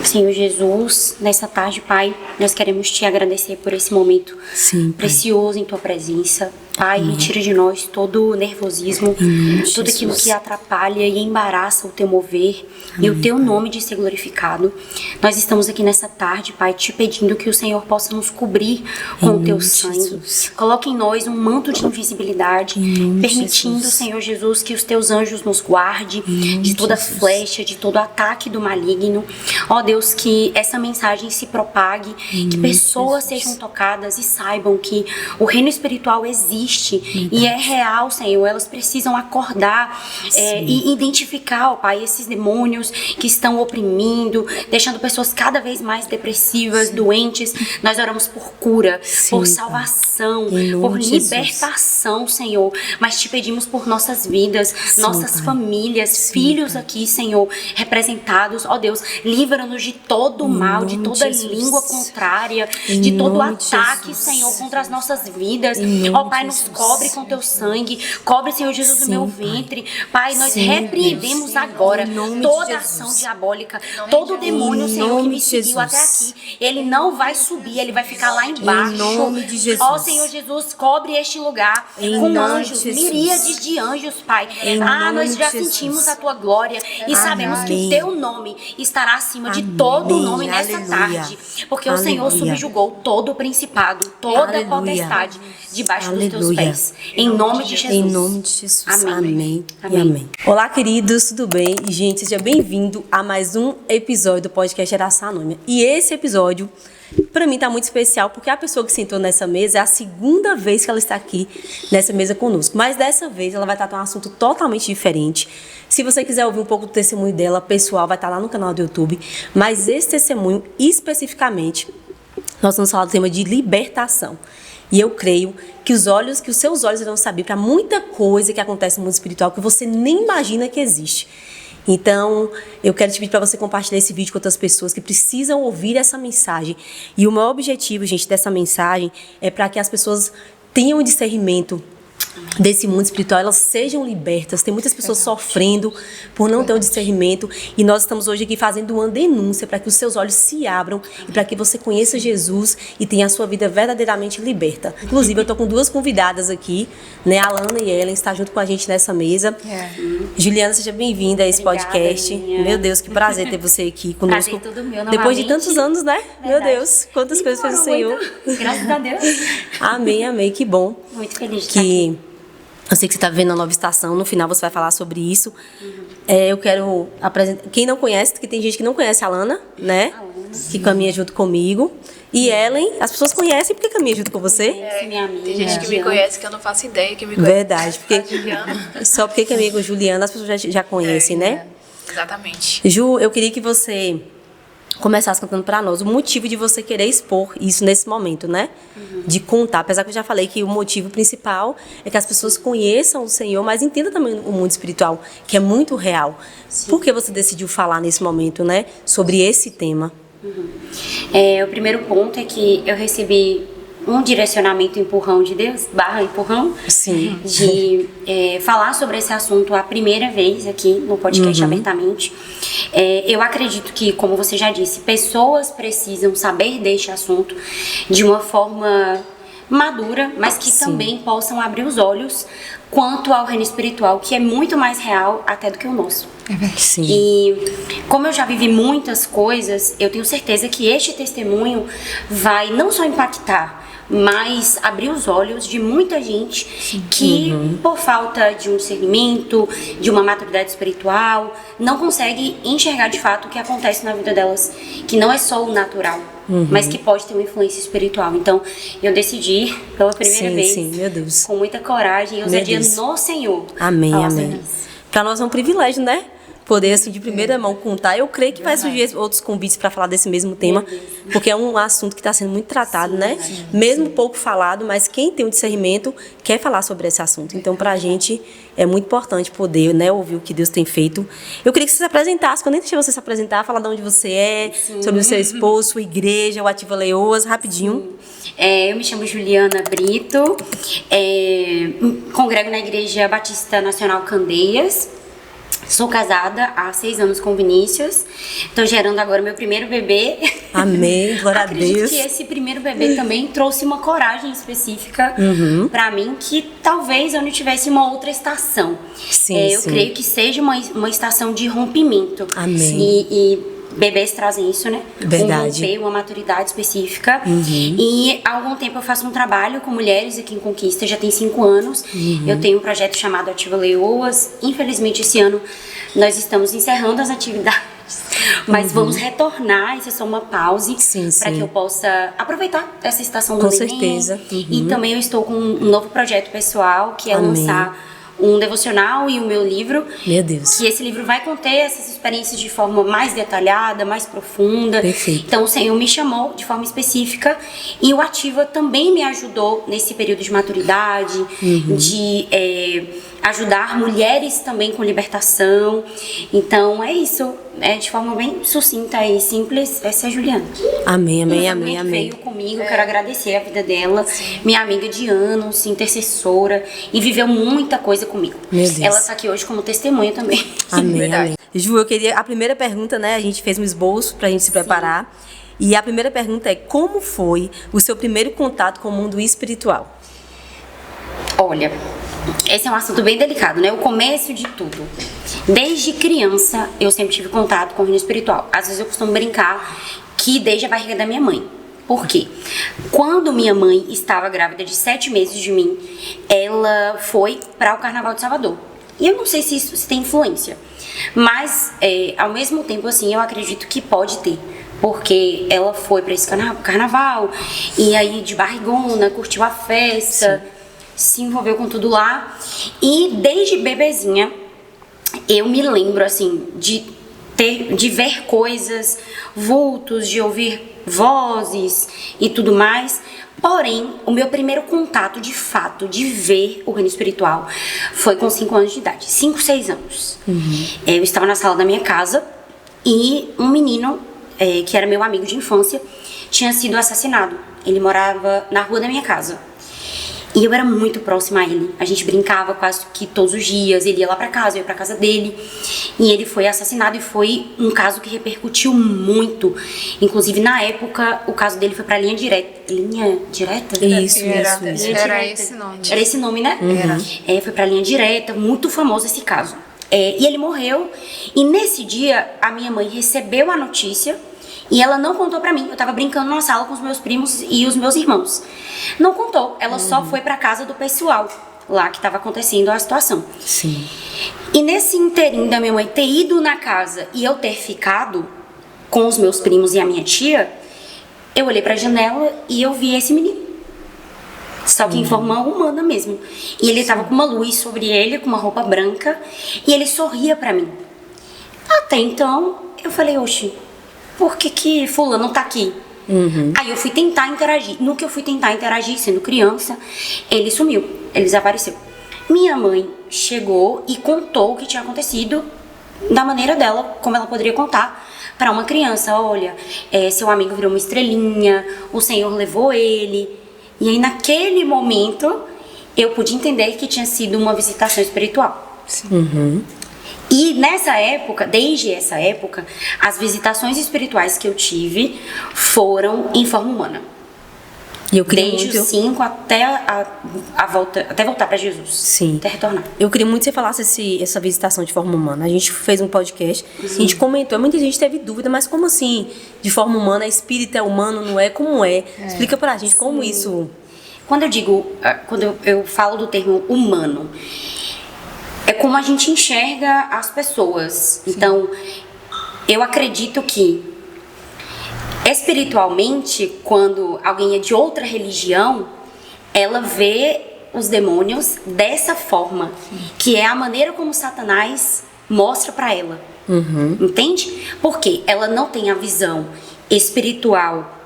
Senhor Jesus, nessa tarde, Pai, nós queremos Te agradecer por esse momento precioso em Tua presença. Pai, retira de nós todo o nervosismo, tudo aquilo que atrapalha e embaraça o Teu mover e o Teu nome de ser glorificado. Nós estamos aqui nessa tarde, Pai, Te pedindo que o Senhor possa nos cobrir com o Teu sangue. Coloque em nós um manto de invisibilidade, permitindo, Senhor Jesus, que os Teus anjos nos guardem de toda flecha, de todo ataque do maligno. Ó Deus, que essa mensagem se propague, que pessoas sejam tocadas e saibam que o reino espiritual existe e é real, Senhor. Elas precisam acordar e identificar, ó Pai, esses demônios que estão oprimindo, deixando pessoas cada vez mais depressivas, doentes. Nós oramos por cura, por salvação, por libertação, Senhor. Mas Te pedimos por nossas vidas, nossas famílias, filhos aqui, Senhor, representados. Ó Deus, livra-nos de todo o mal, de toda língua contrária, de todo ataque, Senhor, contra as nossas vidas. Ó Pai, nos cobre com Teu sangue, cobre, Senhor Jesus, o meu ventre. Pai, nós repreendemos agora toda ação diabólica, todo demônio, Senhor, que me seguiu até aqui. Ele não vai subir, ele vai ficar lá embaixo. Ó Senhor Jesus, cobre este lugar com anjos, miríades de anjos, Pai. Nós já sentimos a Tua glória e sabemos que o Teu nome estará acima de todo nome nessa tarde, porque o Senhor subjugou todo o principado, toda a potestade debaixo dos Teus pés. Em nome de Jesus. Em nome de Jesus. Amém. Amém. Olá, queridos, tudo bem? Gente, seja bem-vindo a mais um episódio do podcast Geração Anônima. E esse episódio, para mim, tá muito especial, porque a pessoa que sentou nessa mesa é a segunda vez que ela está aqui nessa mesa conosco. Mas dessa vez ela vai tratar um assunto totalmente diferente. Se você quiser ouvir um pouco do testemunho dela, pessoal, vai estar lá no canal do YouTube. Mas esse testemunho, especificamente, nós vamos falar do tema de libertação. E eu creio que os seus olhos irão saber para muita coisa que acontece no mundo espiritual que você nem imagina que existe. Então, eu quero te pedir para você compartilhar esse vídeo com outras pessoas que precisam ouvir essa mensagem. E o maior objetivo, gente, dessa mensagem é para que as pessoas tenham um discernimento desse mundo espiritual, elas sejam libertas. Tem muitas pessoas sofrendo por não ter um discernimento, e nós estamos hoje aqui fazendo uma denúncia para que os seus olhos se abram e para que você conheça Jesus e tenha a sua vida verdadeiramente liberta. Inclusive, eu estou com duas convidadas aqui, né? A Alana e Ellen está junto com a gente nessa mesa. Juliana, seja bem-vinda a esse podcast. Meu Deus, que prazer ter você aqui conosco. Prazer todo meu, depois de tantos anos, né? Verdade. Meu Deus, quantas coisas fez o Senhor. Graças a Deus. Amém, que bom. Muito feliz de estar aqui. Eu sei que você está vivendo a nova estação, no final você vai falar sobre isso. Eu quero apresentar... Quem não conhece, porque tem gente que não conhece a Alana, né? Que caminha junto comigo. E Ellen, as pessoas conhecem porque caminha junto com você. Minha amiga. Tem gente que me conhece que eu não faço ideia que me conhece. Verdade, porque só porque que é amigo Juliana, as pessoas já conhecem, né? Exatamente. Ju, eu queria que você começasse contando para nós o motivo de você querer expor isso nesse momento, né? De contar, apesar que eu já falei que o motivo principal é que as pessoas conheçam o Senhor, mas entendam também o mundo espiritual, que é muito real. Sim. Por que você decidiu falar nesse momento, né? Sobre esse tema? O primeiro ponto é que eu recebi um direcionamento empurrão de Deus, empurrão, sim, de falar sobre esse assunto a primeira vez aqui no podcast abertamente. Eu acredito que, como você já disse, pessoas precisam saber deste assunto de uma forma madura, mas que também possam abrir os olhos quanto ao reino espiritual, que é muito mais real até do que o nosso. Sim. E como eu já vivi muitas coisas, eu tenho certeza que este testemunho vai não só impactar, mas abrir os olhos de muita gente que, por falta de um discernimento, de uma maturidade espiritual, não consegue enxergar de fato o que acontece na vida delas, que não é só o natural, mas que pode ter uma influência espiritual. Então, eu decidi, pela primeira vez, meu Deus, com muita coragem, ousadia no Senhor. Amém. Para nós é um privilégio, né? poder, assim, de primeira mão contar. Eu creio que vai surgir outros convites para falar desse mesmo tema, porque é um assunto que está sendo muito tratado, né? Mesmo pouco falado, mas quem tem o discernimento quer falar sobre esse assunto. Então, para a gente, é muito importante poder, né, ouvir o que Deus tem feito. Eu queria que você se apresentasse, quando eu nem deixei você se apresentar, falar de onde você é, sobre o seu esposo, sua igreja, o Ativa Leoas, rapidinho. Eu me chamo Juliana Brito, congrego na Igreja Batista Nacional Candeias. Sou casada há 6 anos com o Vinícius. Estou gerando agora meu primeiro bebê. Amém, glória a Deus. Acredito que esse primeiro bebê também trouxe uma coragem específica para mim, que talvez eu não tivesse uma outra estação. Eu creio que seja uma estação de rompimento. Amém. E bebês trazem isso, né? Verdade. Um romper, uma maturidade específica. E há algum tempo eu faço um trabalho com mulheres aqui em Conquista, já tem 5 anos. Eu tenho um projeto chamado Ativa Leoas. Infelizmente, esse ano nós estamos encerrando as atividades. Mas vamos retornar, isso é só uma pause para que eu possa aproveitar essa estação do neném. Com certeza. E também eu estou com um novo projeto pessoal, que é lançar um devocional e o meu livro. Meu Deus. Que esse livro vai conter essas experiências de forma mais detalhada, mais profunda. Perfeito. Então o Senhor me chamou de forma específica e o Ativa também me ajudou nesse período de maturidade, de ajudar mulheres também com libertação. Então é isso, de forma bem sucinta e simples, essa é a Juliana. Amém, amém, amém, amém. Veio comigo, quero agradecer a vida dela, minha amiga de anos, intercessora, e viveu muita coisa comigo. Meu Deus. Ela está aqui hoje como testemunha também. Amém, amém. Ju, eu queria, a primeira pergunta, né, a gente fez um esboço pra gente se preparar, e a primeira pergunta é: como foi o seu primeiro contato com o mundo espiritual? Olha, esse é um assunto bem delicado, né? O começo de tudo. Desde criança, eu sempre tive contato com o reino espiritual. Às vezes eu costumo brincar que desde a barriga da minha mãe. Por quê? Quando minha mãe estava grávida de 7 meses de mim, ela foi para o Carnaval de Salvador. E eu não sei se isso tem influência, mas ao mesmo tempo, assim, eu acredito que pode ter. Porque ela foi para esse carnaval, e aí de barrigona, curtiu a festa, se envolveu com tudo lá. E desde bebezinha, eu me lembro, assim, de ver coisas, vultos, de ouvir vozes e tudo mais. Porém, o meu primeiro contato, de fato, de ver o reino espiritual foi com 5 anos de idade. 5, 6 anos. Eu estava na sala da minha casa e um menino, que era meu amigo de infância, tinha sido assassinado. Ele morava na rua da minha casa. E eu era muito próxima a ele. A gente brincava quase que todos os dias. Ele ia lá pra casa, eu ia pra casa dele. E ele foi assassinado e foi um caso que repercutiu muito. Inclusive, na época, o caso dele foi pra linha direta. Linha direta? Isso. Era esse nome. Era esse nome, né? Foi pra linha direta, muito famoso esse caso. E ele morreu. E nesse dia, a minha mãe recebeu a notícia. E ela não contou pra mim. Eu tava brincando na sala com os meus primos e os meus irmãos. Não contou. Ela só foi pra casa do pessoal lá que tava acontecendo a situação. Sim. E nesse inteirinho da minha mãe ter ido na casa e eu ter ficado com os meus primos e a minha tia, eu olhei pra janela e eu vi esse menino. Só que em forma humana mesmo. E ele tava com uma luz sobre ele, com uma roupa branca, e ele sorria pra mim. Até então, eu falei, oxe, por que fulano tá aqui? Aí eu fui tentar interagir. No que eu fui tentar interagir, sendo criança, ele sumiu, ele desapareceu. Minha mãe chegou e contou o que tinha acontecido da maneira dela, como ela poderia contar para uma criança. Olha, seu amigo virou uma estrelinha, o Senhor levou ele. E aí naquele momento eu pude entender que tinha sido uma visitação espiritual. E nessa época, desde essa época, as visitações espirituais que eu tive foram em forma humana. E eu queria desde os 5 até até voltar para Jesus. Sim. Até retornar. Eu queria muito que você falasse essa visitação de forma humana. A gente fez um podcast, a gente comentou, muita gente teve dúvida, mas como assim, de forma humana, espírito é humano, não é? Como é? Explica pra gente como isso... Quando eu falo do termo humano, é como a gente enxerga as pessoas. Então, eu acredito que espiritualmente, quando alguém é de outra religião, ela vê os demônios dessa forma, que é a maneira como Satanás mostra pra ela. Entende? Porque ela não tem a visão espiritual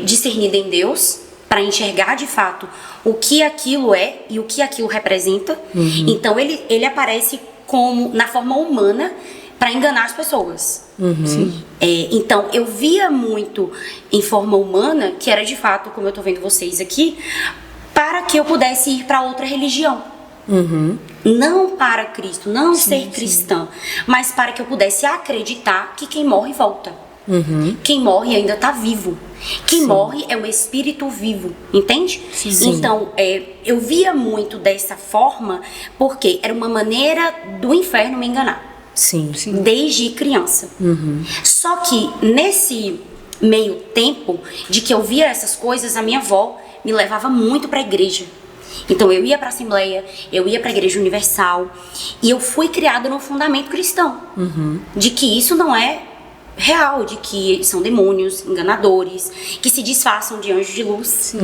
discernida em Deus para enxergar de fato o que aquilo é e o que aquilo representa. Então ele aparece como na forma humana para enganar as pessoas. Então eu via muito em forma humana, que era de fato, como eu tô vendo vocês aqui, para que eu pudesse ir para outra religião. Não para Cristo, não ser cristã, mas para que eu pudesse acreditar que quem morre volta. Quem morre ainda está vivo. Quem morre é um espírito vivo, entende? Então, eu via muito dessa forma porque era uma maneira do inferno me enganar. Desde criança. Só que nesse meio tempo de que eu via essas coisas, a minha avó me levava muito para a igreja. Então eu ia para a Assembleia, eu ia para a Igreja Universal e eu fui criada no fundamento cristão de que isso não é real, de que são demônios enganadores, que se disfarçam de anjos de luz,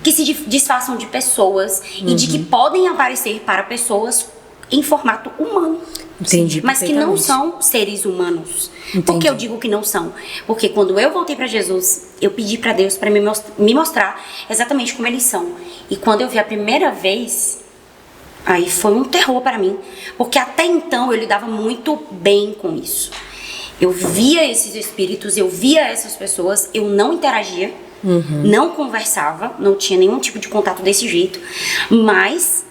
que se disfarçam de pessoas e de que podem aparecer para pessoas em formato humano. Entendi, mas que não são seres humanos. Por que eu digo que não são? Porque quando eu voltei para Jesus, eu pedi para Deus para me mostrar exatamente como eles são. E quando eu vi a primeira vez, aí foi um terror para mim, porque até então eu lidava muito bem com isso. Eu via esses espíritos, eu via essas pessoas, eu não interagia, não conversava, não tinha nenhum tipo de contato desse jeito, mas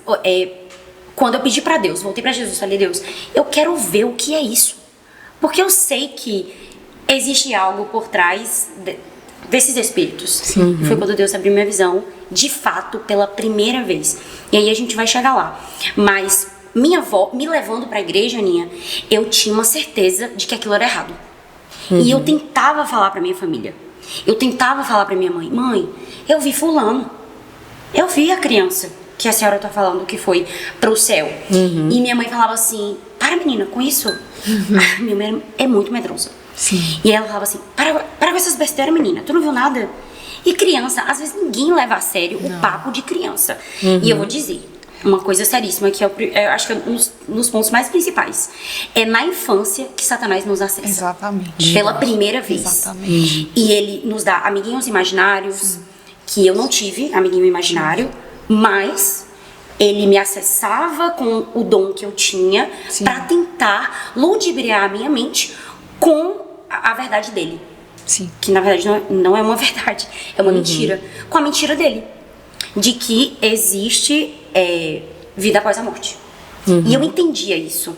quando eu pedi pra Deus, voltei pra Jesus, falei: Deus, eu quero ver o que é isso. Porque eu sei que existe algo por trás desses espíritos. E foi quando Deus abriu minha visão, de fato, pela primeira vez. E aí a gente vai chegar lá. Mas minha avó me levando pra igreja, Aninha, eu tinha uma certeza de que aquilo era errado. E eu tentava falar pra minha família. Eu tentava falar pra minha mãe: mãe, eu vi fulano. Eu vi a criança que a senhora tá falando que foi pro céu. E minha mãe falava assim: para, menina, com isso. Minha mãe é muito medrosa. E ela falava assim: para com essas besteiras, menina, tu não viu nada? E criança, às vezes ninguém leva a sério o papo de criança. E eu vou dizer uma coisa seríssima, que eu acho que é um dos pontos mais principais. É na infância que Satanás nos acessa. Exatamente. Pela primeira vez. Exatamente. E ele nos dá amiguinhos imaginários, que eu não tive amiguinho imaginário, mas ele me acessava com o dom que eu tinha para tentar ludibriar a minha mente com a verdade dele. Que na verdade não é uma verdade, é uma mentira. Com a mentira dele, de que existe vida após a morte. E eu entendia isso.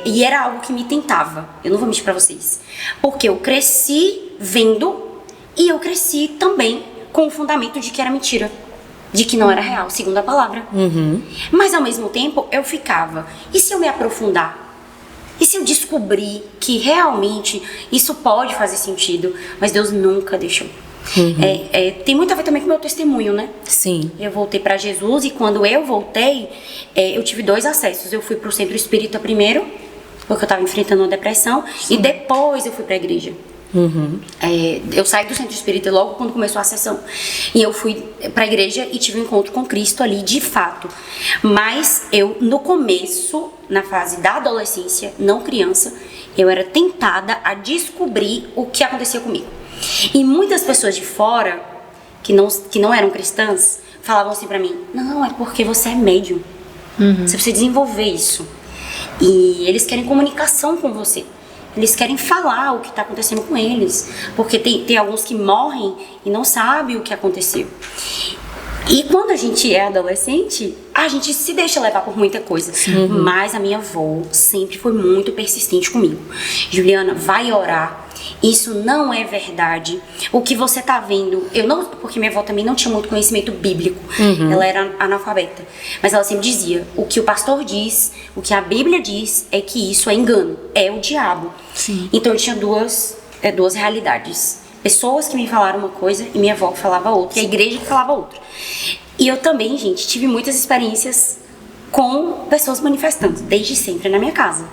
E era algo que me tentava. Eu não vou mentir pra vocês, porque eu cresci vendo e eu cresci também com o fundamento de que era mentira, de que não era real, segundo a palavra. Mas ao mesmo tempo eu ficava: e se eu me aprofundar? E se eu descobrir que realmente isso pode fazer sentido? Mas Deus nunca deixou. Tem muito a ver também com o meu testemunho, né? Eu voltei pra Jesus e quando eu voltei, eu tive 2 acessos. Eu fui pro centro espírita primeiro, porque eu tava enfrentando uma depressão, e depois eu fui pra igreja. Eu saí do centro espírita logo quando começou a sessão. E eu fui pra igreja e tive um encontro com Cristo ali, de fato. Mas eu, no começo, na fase da adolescência, não criança, eu era tentada a descobrir o que acontecia comigo. E muitas pessoas de fora, que não eram cristãs, falavam assim pra mim: não, é porque você é médium. Você precisa desenvolver isso. E eles querem comunicação com você. Eles querem falar o que está acontecendo com eles. Porque tem alguns que morrem e não sabem o que aconteceu. E quando a gente é adolescente, a gente se deixa levar por muita coisa. Mas a minha avó sempre foi muito persistente comigo: Juliana, vai orar. Isso não é verdade. O que você tá vendo, porque minha avó também não tinha muito conhecimento bíblico. Ela era analfabeta. Mas ela sempre dizia: o que o pastor diz, o que a Bíblia diz, é que isso é engano, é o diabo. Então eu tinha duas realidades. Pessoas que me falaram uma coisa e minha avó falava outra, e a igreja que falava outra. E eu também, gente, tive muitas experiências com pessoas manifestando, desde sempre na minha casa,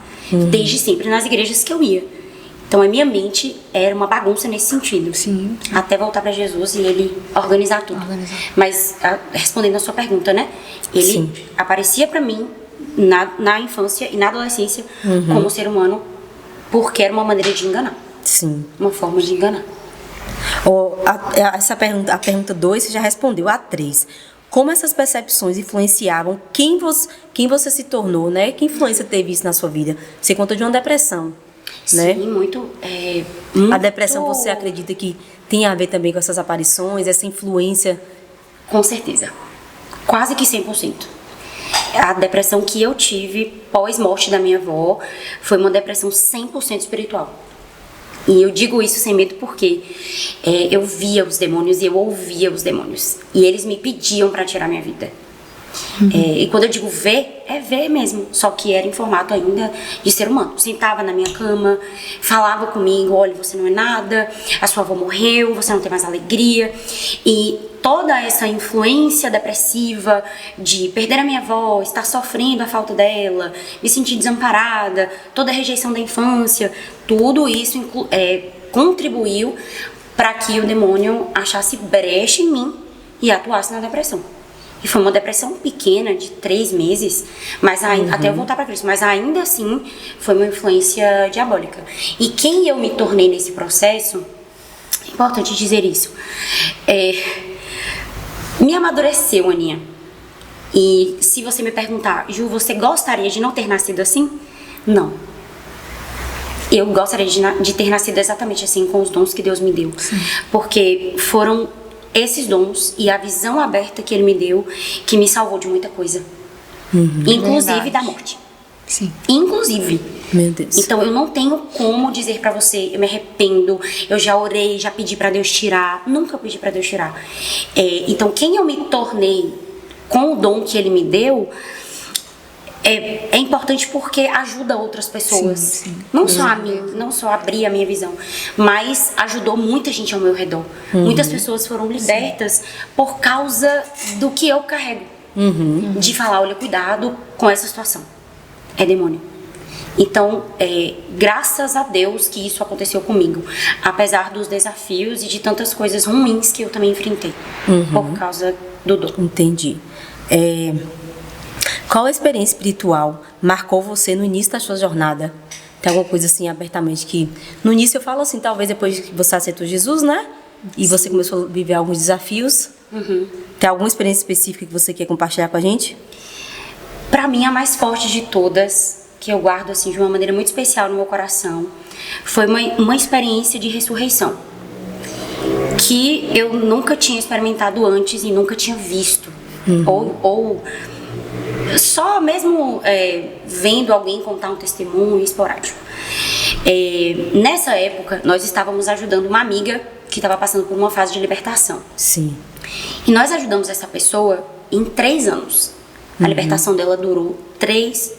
desde sempre nas igrejas que eu ia. Então a minha mente era uma bagunça nesse sentido. Até voltar pra Jesus e ele organizar tudo. Mas respondendo a sua pergunta, né? Ele aparecia pra mim na infância e na adolescência como ser humano, porque era uma maneira de enganar. Sim. Uma forma de enganar. Essa pergunta, a pergunta 2, você já respondeu. A 3. Como essas percepções influenciavam quem você se tornou, né? Que influência teve isso na sua vida? Você contou de uma depressão, né? Sim, muito. A depressão, você acredita que tem a ver também com essas aparições, essa influência? Com certeza. Quase que 100%. A depressão que eu tive pós-morte da minha avó foi uma depressão 100% espiritual. E eu digo isso sem medo porque eu via os demônios e eu ouvia os demônios. E eles me pediam para tirar minha vida. E quando eu digo ver, é ver mesmo. Só que era em formato ainda de ser humano. Sentava na minha cama, falava comigo: olha, você não é nada, a sua avó morreu, você não tem mais alegria. E toda essa influência depressiva de perder a minha avó, estar sofrendo a falta dela, me sentir desamparada, toda a rejeição da infância, tudo isso contribuiu para que o demônio achasse brecha em mim e atuasse na depressão. E foi uma depressão pequena, de 3 meses, mas até eu voltar para Cristo. Mas ainda assim, foi uma influência diabólica. E quem eu me tornei nesse processo, é importante dizer isso, me amadureceu, Aninha. E se você me perguntar: Ju, você gostaria de não ter nascido assim? Não. Eu gostaria de ter nascido exatamente assim, com os dons que Deus me deu. Sim. Porque foram esses dons e a visão aberta que Ele me deu que me salvou de muita coisa. Inclusive da morte. Sim. Inclusive. Meu Deus. Então eu não tenho como dizer pra você: eu me arrependo, eu já orei, já pedi pra Deus tirar. Nunca pedi pra Deus tirar. Então quem eu me tornei com o dom que Ele me deu é importante porque ajuda outras pessoas. Sim. Não só a mim, não só abrir a minha visão, mas ajudou muita gente ao meu redor. Muitas pessoas foram libertas por causa do que eu carrego. De falar: olha, cuidado com essa situação. É demônio. Então, graças a Deus que isso aconteceu comigo. Apesar dos desafios e de tantas coisas ruins que eu também enfrentei. Por causa do dom. Entendi. Qual experiência espiritual marcou você no início da sua jornada? Tem alguma coisa assim, abertamente, que... No início eu falo assim, talvez depois que você aceitou Jesus, né? E você começou a viver alguns desafios. Tem alguma experiência específica que você quer compartilhar com a gente? Pra mim, a mais forte de todas, que eu guardo assim de uma maneira muito especial no meu coração, foi uma experiência de ressurreição. Que eu nunca tinha experimentado antes e nunca tinha visto. Ou só mesmo vendo alguém contar um testemunho esporádico. Nessa época, nós estávamos ajudando uma amiga que estava passando por uma fase de libertação. Sim. E nós ajudamos essa pessoa em 3 anos. A libertação dela durou 3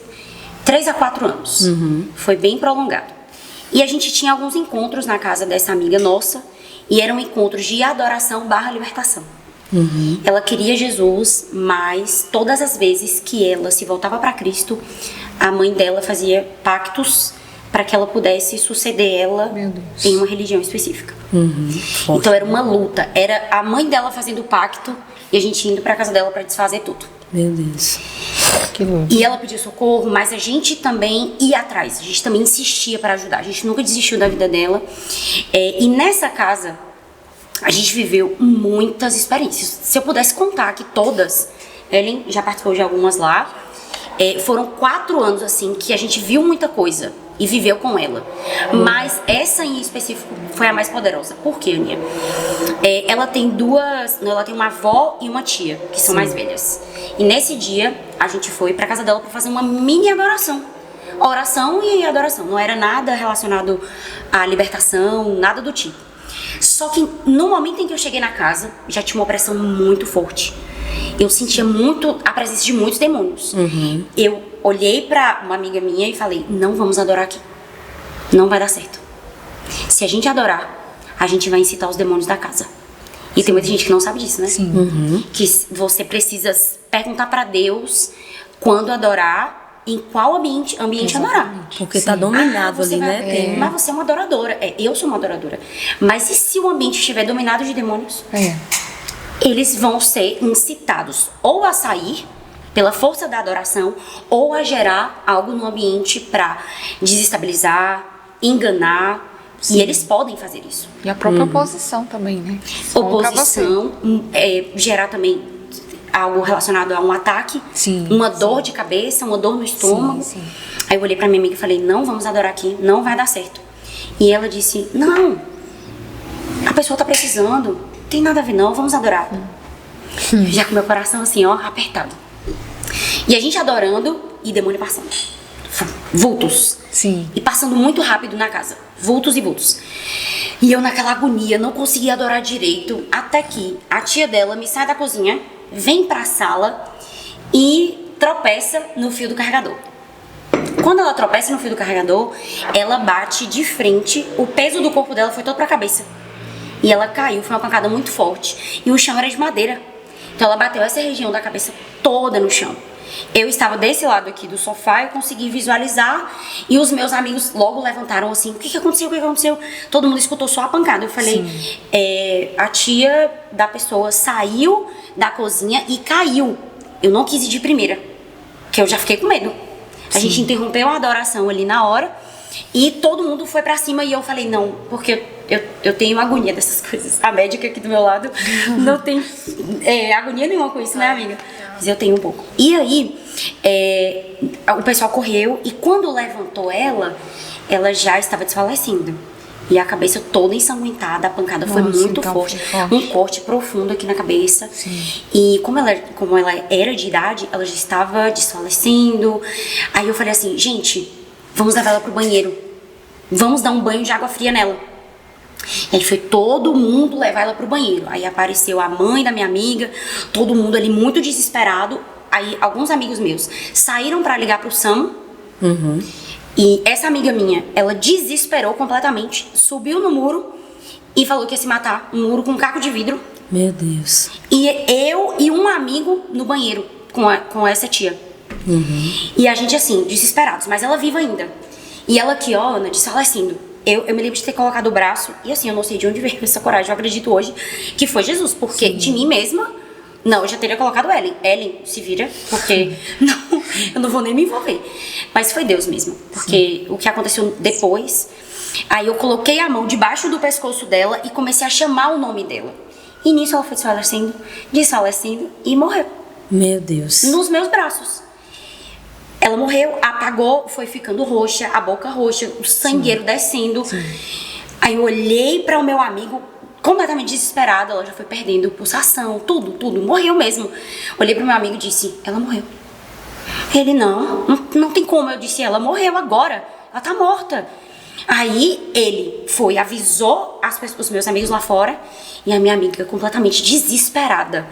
a 4 anos. Foi bem prolongado. E a gente tinha alguns encontros na casa dessa amiga nossa, e eram encontros de adoração / libertação. Ela queria Jesus, mas todas as vezes que ela se voltava para Cristo, a mãe dela fazia pactos para que ela pudesse suceder ela em uma religião específica. Então era uma luta. Era a mãe dela fazendo o pacto e a gente indo para casa dela para desfazer tudo. Meu Deus. Que louco. E ela pediu socorro, mas a gente também ia atrás. A gente também insistia para ajudar. A gente nunca desistiu da vida dela. E nessa casa, a gente viveu muitas experiências. Se eu pudesse contar aqui todas, Ellen já participou de algumas lá. Foram 4 anos assim que a gente viu muita coisa e viveu com ela. Mas essa em específico foi a mais poderosa. Por quê, Aninha? Ela tem ela tem uma avó e uma tia, que são mais velhas. E nesse dia, a gente foi pra casa dela pra fazer uma mini adoração. Oração e adoração. Não era nada relacionado à libertação, nada do tipo. Só que no momento em que eu cheguei na casa, já tinha uma pressão muito forte. Eu sentia muito a presença de muitos demônios. Eu olhei pra uma amiga minha e falei: não vamos adorar aqui. Não vai dar certo. Se a gente adorar, a gente vai incitar os demônios da casa. E tem muita gente que não sabe disso, né? Que você precisa perguntar pra Deus quando adorar, em qual ambiente adorar. Porque tá dominado ali, né? Mas você é uma adoradora. Eu sou uma adoradora. Mas e se o ambiente estiver dominado de demônios? Eles vão ser incitados ou a sair pela força da adoração, ou a gerar algo no ambiente para desestabilizar, enganar. Sim. E eles podem fazer isso. E a própria oposição também, né? Oposição, gerar também algo relacionado a um ataque, uma dor de cabeça, uma dor no estômago. Sim. Aí eu olhei pra minha amiga e falei, não vamos adorar aqui, não vai dar certo. E ela disse, não, a pessoa tá precisando, não tem nada a ver não, vamos adorar. Já com meu coração assim, ó, apertado. E a gente adorando e demônio passando. Vultos. Sim. E passando muito rápido na casa. Vultos e vultos. E eu naquela agonia, não conseguia adorar direito, até que a tia dela me sai da cozinha, vem pra sala e tropeça no fio do carregador. Quando ela tropeça no fio do carregador, ela bate de frente, o peso do corpo dela foi todo pra cabeça. E ela caiu, foi uma pancada muito forte. E o chão era de madeira. Então ela bateu essa região da cabeça toda no chão. Eu estava desse lado aqui do sofá, eu consegui visualizar e os meus amigos logo levantaram assim, o que aconteceu, o que aconteceu? Todo mundo escutou só a pancada. Eu falei, a tia da pessoa saiu da cozinha e caiu. Eu não quis ir de primeira, porque eu já fiquei com medo. A gente interrompeu a adoração ali na hora e todo mundo foi pra cima e eu falei, não, porque eu tenho agonia dessas coisas. A médica aqui do meu lado não tem agonia nenhuma com isso, né, amiga? Mas eu tenho um pouco. E aí, o pessoal correu e quando levantou ela já estava desfalecendo. E a cabeça toda ensanguentada, a pancada foi muito forte. Um corte profundo aqui na cabeça. Sim. E como ela era de idade, ela já estava desfalecendo. Aí eu falei assim, gente, vamos levar ela pro banheiro. Vamos dar um banho de água fria nela. E aí foi todo mundo levar ela pro banheiro. Aí apareceu a mãe da minha amiga, todo mundo ali muito desesperado. Aí alguns amigos meus saíram pra ligar pro SAMU. E essa amiga minha, ela desesperou completamente, subiu no muro e falou que ia se matar. Um muro com um caco de vidro. Meu Deus. E eu e um amigo no banheiro com essa tia. E a gente assim, desesperados, mas ela viva ainda. E ela aqui, ó, Ana, desfalecendo. Eu me lembro de ter colocado o braço e assim, eu não sei de onde veio essa coragem. Eu acredito hoje que foi Jesus, porque de mim mesma, não, eu já teria colocado Ellen. Ellen, se vira, porque não, eu não vou nem me envolver. Mas foi Deus mesmo, porque o que aconteceu depois, aí eu coloquei a mão debaixo do pescoço dela e comecei a chamar o nome dela. E nisso ela foi desfalecendo e morreu. Meu Deus. Nos meus braços. Ela morreu, apagou, foi ficando roxa, a boca roxa, o sangueiro descendo. Aí eu olhei para o meu amigo, completamente desesperado, ela já foi perdendo pulsação, tudo, morreu mesmo. Olhei pro meu amigo e disse, ela morreu. Ele, não tem como. Eu disse, ela morreu agora, ela tá morta. Aí ele foi, avisou os meus amigos lá fora e a minha amiga completamente desesperada.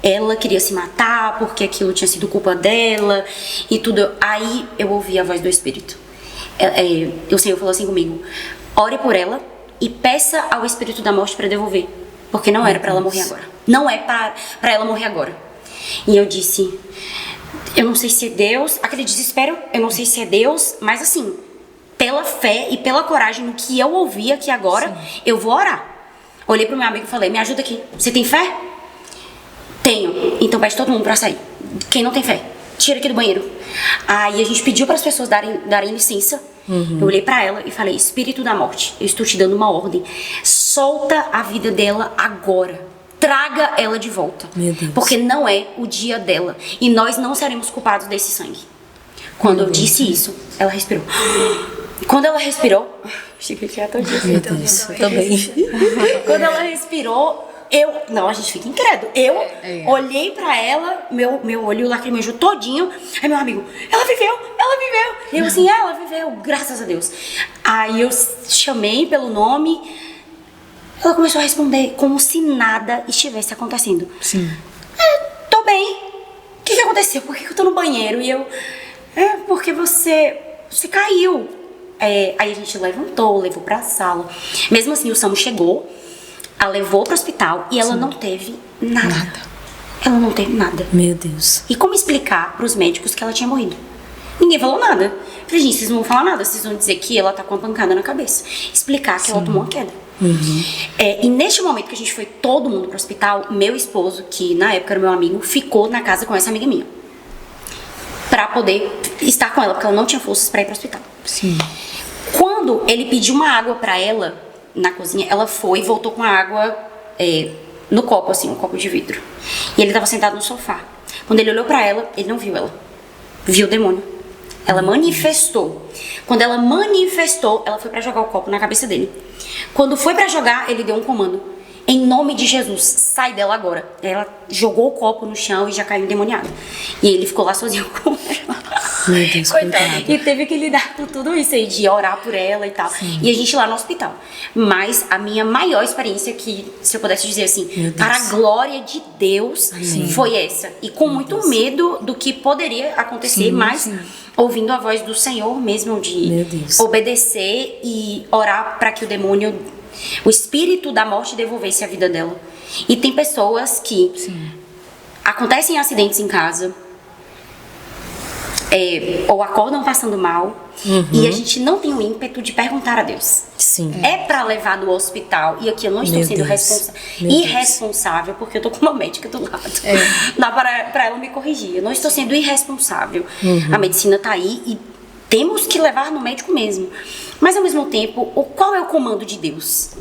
Ela queria se matar porque aquilo tinha sido culpa dela e tudo. Aí eu ouvi a voz do Espírito. O Senhor falou assim comigo, ore por ela e peça ao Espírito da morte para devolver. Porque não era para ela morrer agora. Não é para ela morrer agora. E eu disse, eu não sei se é Deus, aquele desespero, eu não sei se é Deus, mas assim, pela fé e pela coragem no que eu ouvi aqui agora, eu vou orar. Olhei pro meu amigo e falei, me ajuda aqui, você tem fé? Tenho. Então pede todo mundo pra sair. Quem não tem fé, tira aqui do banheiro. Aí a gente pediu para as pessoas darem licença. Eu olhei pra ela e falei, Espírito da morte, eu estou te dando uma ordem. Solta a vida dela agora. Traga ela de volta. Meu Deus. Porque não é o dia dela. E nós não seremos culpados desse sangue. Quando eu disse isso, ela respirou. Quando ela respirou... Cheguei aqui até Meu Deus, eu também. Quando ela respirou... Não, a gente fica incrédulo. Eu olhei pra ela, meu olho lacrimejou todinho. Aí meu amigo, ela viveu. E eu assim, ela viveu, graças a Deus. Aí eu chamei pelo nome. Ela começou a responder como se nada estivesse acontecendo. Tô bem. O que aconteceu? Por que eu tô no banheiro? E eu, porque você caiu. Aí a gente levou pra sala. Mesmo assim, o SAMU chegou. A levou pro hospital e ela não teve nada. Ela não teve nada. Meu Deus. E como explicar pros médicos que ela tinha morrido? Ninguém falou nada. Eu falei, gente, vocês não vão falar nada, vocês vão dizer que ela tá com uma pancada na cabeça. Explicar que ela tomou uma queda. E neste momento que a gente foi todo mundo pro hospital, meu esposo, que na época era meu amigo, ficou na casa com essa amiga minha. pra poder estar com ela, porque ela não tinha forças pra ir pro hospital. Sim. Quando ele pediu uma água pra ela na cozinha, ela foi e voltou com a água no copo, assim, um copo de vidro. E ele tava sentado no sofá. Quando ele olhou pra ela, ele não viu ela. Viu o demônio. Ela manifestou. Quando ela manifestou, ela foi pra jogar o copo na cabeça dele. Quando foi pra jogar, ele deu um comando. Em nome de Jesus, sai dela agora. Ela jogou o copo no chão e já caiu endemoniada. E ele ficou lá sozinho com ela. Meu Deus, coitado. E teve que lidar com tudo isso aí, de orar por ela e tal. Sim. E a gente lá no hospital. Mas a minha maior experiência, que se eu pudesse dizer assim, para a glória de Deus, foi essa. E com muito medo do que poderia acontecer, mas ouvindo a voz do Senhor mesmo, de obedecer e orar para que o demônio, o espírito da morte, devolvesse a vida dela. E tem pessoas que acontecem acidentes em casa, ou acordam passando mal, e a gente não tem o ímpeto de perguntar a Deus. Sim. É pra levar no hospital, e aqui eu não estou sendo irresponsável, porque eu tô com uma médica do lado. Dá pra ela me corrigir. Eu não estou sendo irresponsável. A medicina tá aí e temos que levar no médico mesmo. Mas ao mesmo tempo, qual é o comando de Deus?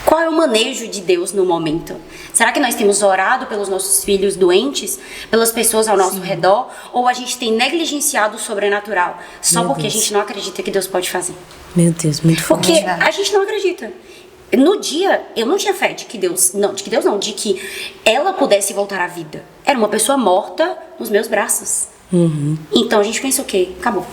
Qual é o manejo de Deus no momento? Será que nós temos orado pelos nossos filhos doentes, pelas pessoas ao nosso redor, ou a gente tem negligenciado o sobrenatural só porque a gente não acredita que Deus pode fazer? Meu Deus, muito forte. Porque a gente não acredita. No dia, eu não tinha fé de que de que ela pudesse voltar à vida. Era uma pessoa morta nos meus braços. Então a gente pensa o quê? Acabou.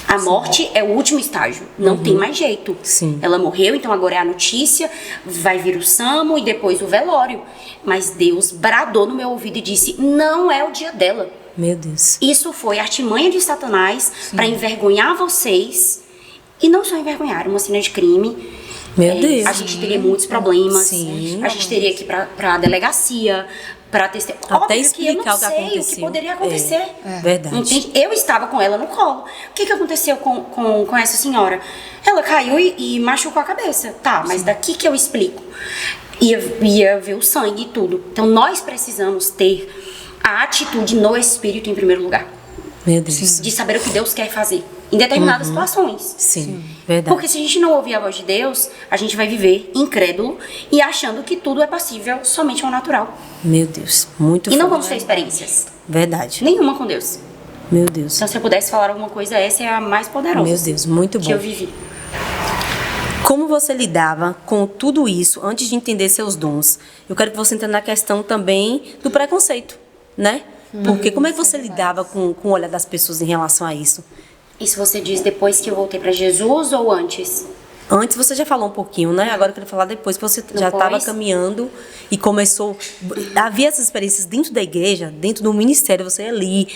A morte é o último estágio, não tem mais jeito. Ela morreu, então agora é a notícia, vai vir o SAMU e depois o velório. Mas Deus bradou no meu ouvido e disse, não é o dia dela. Meu Deus. Isso foi artimanha de Satanás para envergonhar vocês. E não só envergonhar, uma cena de crime. Meu Deus. A gente teria muitos problemas. A gente teria que ir pra delegacia, para testemunhar. Até explicar o que aconteceu. O que poderia acontecer. Verdade. Entende? Eu estava com ela no colo. O que aconteceu com essa senhora? Ela caiu e machucou a cabeça. Tá, mas daqui que eu explico. Ia ver o sangue e tudo. Então nós precisamos ter a atitude no espírito em primeiro lugar. Meu Deus. De saber o que Deus quer fazer em determinadas situações. Sim, verdade. Porque se a gente não ouvir a voz de Deus, a gente vai viver incrédulo e achando que tudo é passível somente ao natural. Meu Deus, muito forte. E não vamos ter experiências. Verdade. Nenhuma com Deus. Meu Deus. Então, se eu pudesse falar alguma coisa, essa é a mais poderosa. Meu Deus, muito bom. Que eu vivi. Como você lidava com tudo isso antes de entender seus dons? Eu quero que você entre na questão também do preconceito, né? Porque como é que você lidava com o olhar das pessoas em relação a isso? Isso você diz depois que eu voltei para Jesus ou antes? Antes você já falou um pouquinho, né? Agora eu quero falar depois que você já estava caminhando e começou. Havia essas experiências dentro da igreja, dentro do ministério, você ali,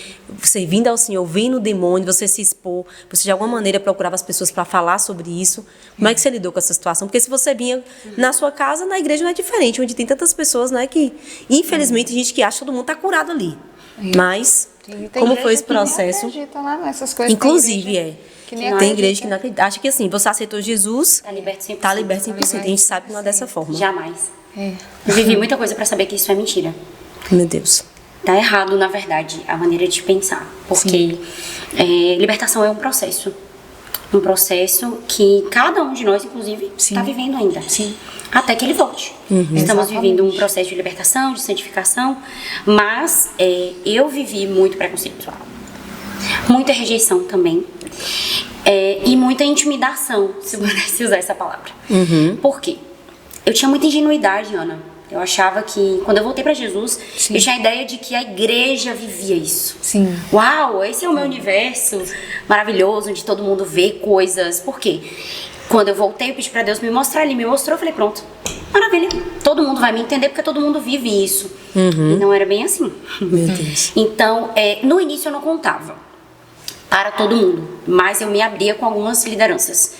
servindo ao Senhor, vendo o demônio, você se expor, você de alguma maneira procurava as pessoas para falar sobre isso. Como é que você lidou com essa situação? Porque se você vinha na sua casa, na igreja não é diferente, onde tem tantas pessoas, né? Que infelizmente a gente que acha que todo mundo está curado ali. Mas como foi esse processo? Que acredita, né, nessas coisas. Inclusive, tem igreja que não acredita. Acha que assim, você aceitou Jesus, tá liberto 100%. Tá liberto 100%. A gente sabe que não é dessa forma. Jamais. Eu vivi muita coisa para saber que isso é mentira. Meu Deus. Tá errado, na verdade, a maneira de pensar. Porque libertação é um processo. Um processo que cada um de nós, inclusive, está vivendo ainda. Até que ele volte. Estamos vivendo um processo de libertação, de santificação, mas eu vivi muito preconceito. Muita rejeição também. E muita intimidação, se eu pudesse usar essa palavra. Por quê? Eu tinha muita ingenuidade, Ana. Eu achava que, quando eu voltei para Jesus, eu tinha a ideia de que a igreja vivia isso. Uau, esse é o meu universo maravilhoso, onde todo mundo vê coisas. Por quê? Quando eu voltei, eu pedi para Deus me mostrar, Ele me mostrou, eu falei, pronto, maravilha. Todo mundo vai me entender porque todo mundo vive isso. E não era bem assim. Meu Deus. Então, no início eu não contava para todo mundo, mas eu me abria com algumas lideranças.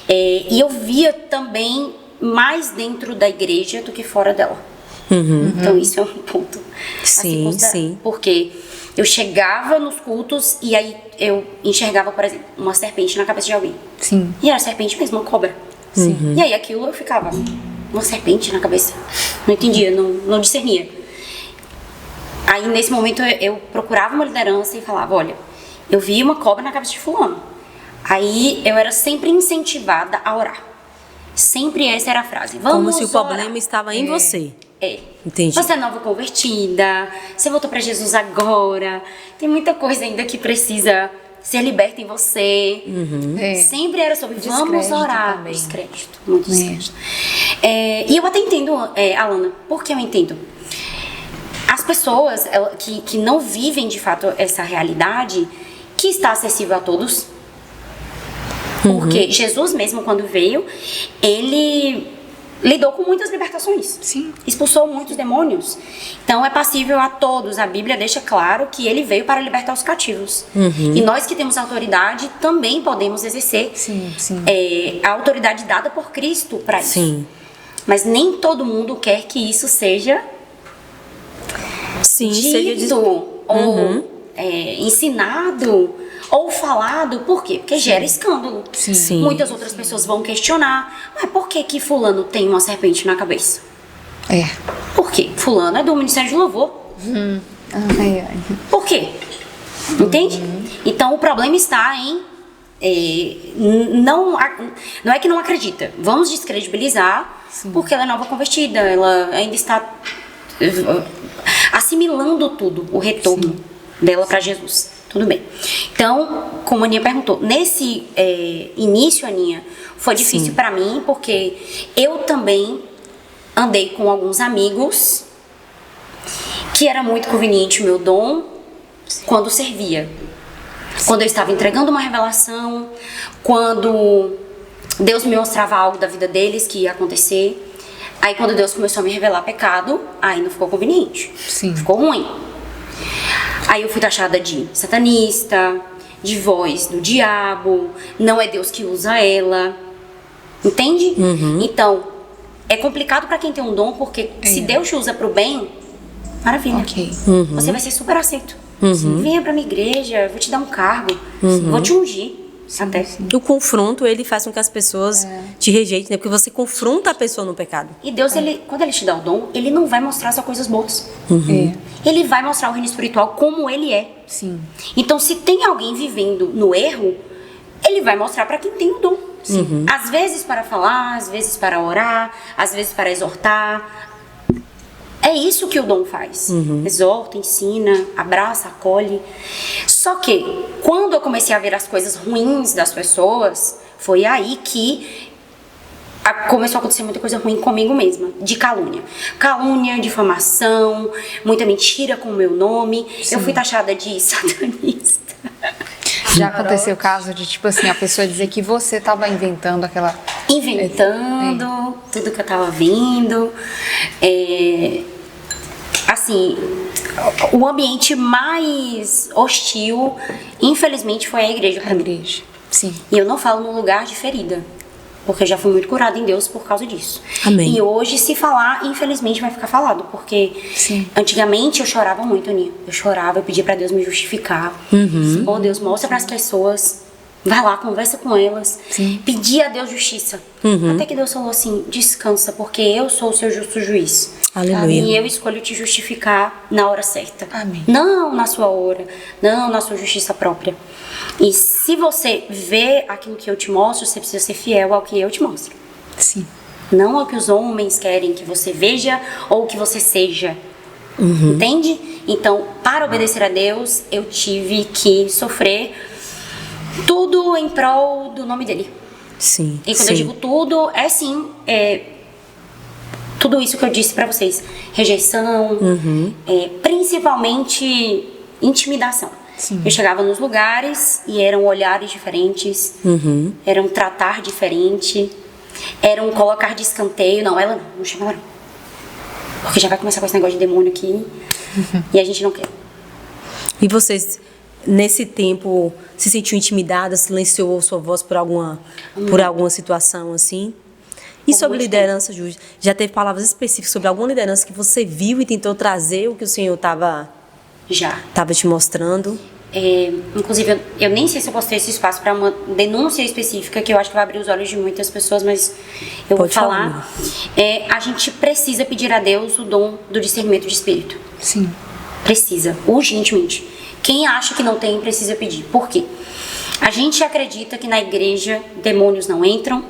E eu via também mais dentro da igreja do que fora dela. Então isso é um ponto a se considerar. Porque eu chegava nos cultos e aí eu enxergava, por exemplo, uma serpente na cabeça de alguém. E era serpente mesmo, uma cobra. E aí aquilo eu ficava, uma serpente na cabeça. Não entendia, não discernia. Aí, nesse momento, eu procurava uma liderança e falava, olha, eu vi uma cobra na cabeça de fulano. Aí, eu era sempre incentivada a orar. Sempre essa era a frase. Vamos Como se o orar. problema estava em você. Entendi. Você é nova convertida, você voltou para Jesus agora, tem muita coisa ainda que precisa ser liberta em você. Sempre era sobre vamos orar. Também. Descrédito, muito descrédito. E eu até entendo, Alana, por que eu entendo? As pessoas que não vivem de fato essa realidade, que está acessível a todos, porque Jesus mesmo, quando veio, ele lidou com muitas libertações. Sim. Expulsou muitos demônios. Então é passível a todos. A Bíblia deixa claro que ele veio para libertar os cativos. E nós que temos autoridade também podemos exercer a autoridade dada por Cristo para isso. Sim. Mas nem todo mundo quer que isso seja dito ou ensinado ou falado. Por quê? Porque gera escândalo. Sim. Muitas outras pessoas vão questionar. Mas por que fulano tem uma serpente na cabeça? Por quê? Fulano é do Ministério de Louvor. Por quê? Entende? Então o problema está em não é que não acredita. Vamos descredibilizar porque ela é nova convertida. Ela ainda está assimilando tudo, o retorno dela para Jesus. Tudo bem. Então, como a Aninha perguntou, nesse início, Aninha, foi difícil para mim, porque eu também andei com alguns amigos que era muito conveniente o meu dom quando servia. Quando eu estava entregando uma revelação, quando Deus me mostrava algo da vida deles que ia acontecer. Aí quando Deus começou a me revelar pecado, aí não ficou conveniente. Ficou ruim. Aí eu fui taxada de satanista, de voz do diabo, não é Deus que usa ela. Entende? Então, é complicado para quem tem um dom, porque se Deus te usa pro bem, maravilha. Você vai ser super aceito. Venha pra minha igreja, eu vou te dar um cargo, vou te ungir. O confronto, ele faz com que as pessoas te rejeitem, né? Porque você confronta a pessoa no pecado. E Deus, quando ele te dá o dom, ele não vai mostrar só coisas boas. Ele vai mostrar o reino espiritual como ele é. Então, se tem alguém vivendo no erro, ele vai mostrar para quem tem o dom. Às vezes para falar, às vezes para orar, às vezes para exortar. É isso que o dom faz. Exorta, ensina, abraça, acolhe. Só que, quando eu comecei a ver as coisas ruins das pessoas, foi aí que começou a acontecer muita coisa ruim comigo mesma. De calúnia. Calúnia, difamação, muita mentira com o meu nome. Eu fui taxada de satanista. Já aconteceu o caso de, tipo assim, a pessoa dizer que você estava inventando aquela... Inventando tudo que eu tava vendo. Assim, o ambiente mais hostil, infelizmente, foi a igreja pra mim. E eu não falo num lugar de ferida, porque eu já fui muito curada em Deus por causa disso. Amém. E hoje, se falar, infelizmente vai ficar falado, porque antigamente eu chorava muito, Aninha. Eu chorava, eu pedia pra Deus me justificar. Oh, Deus, mostra pras pessoas. Vai lá, conversa com elas. Pedir a Deus justiça. Até que Deus falou assim, descansa, porque eu sou o seu justo juiz. Aleluia. E eu escolho te justificar na hora certa. Amém. Não na sua hora, não na sua justiça própria. E se você vê aquilo que eu te mostro, você precisa ser fiel ao que eu te mostro. Não ao que os homens querem que você veja ou que você seja. Entende? Então, para obedecer a Deus, eu tive que sofrer tudo em prol do nome dele. E quando eu digo tudo, tudo isso que eu disse pra vocês. Rejeição, principalmente intimidação. Eu chegava nos lugares e eram olhares diferentes, era um tratar diferente, era um colocar de escanteio. Não, ela não chama ela não. Porque já vai começar com esse negócio de demônio aqui e a gente não quer. E vocês, nesse tempo, se sentiu intimidada, silenciou sua voz por alguma situação assim? E sobre liderança, Ju, já teve palavras específicas sobre alguma liderança que você viu e tentou trazer o que o Senhor estava te mostrando? Inclusive, eu nem sei se eu posso ter esse espaço para uma denúncia específica, que eu acho que vai abrir os olhos de muitas pessoas, mas eu vou falar. A gente precisa pedir a Deus o dom do discernimento de espírito. Precisa, urgentemente. Quem acha que não tem, precisa pedir. Por quê? A gente acredita que na igreja demônios não entram,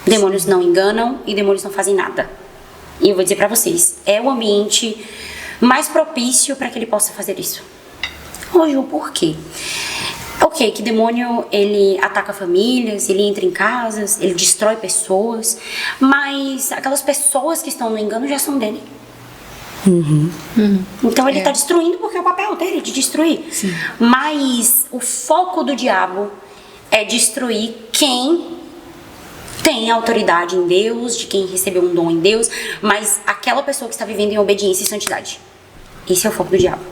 demônios não enganam e demônios não fazem nada. E eu vou dizer pra vocês, é o ambiente mais propício para que ele possa fazer isso. Hoje, o porquê? Ok, que demônio, ele ataca famílias, ele entra em casas, ele destrói pessoas, mas aquelas pessoas que estão no engano já são dele. Então ele está destruindo porque é o papel dele de destruir. Sim. Mas o foco do diabo é destruir quem tem autoridade em Deus, de quem recebeu um dom em Deus, mas aquela pessoa que está vivendo em obediência e santidade. Esse é o foco do diabo.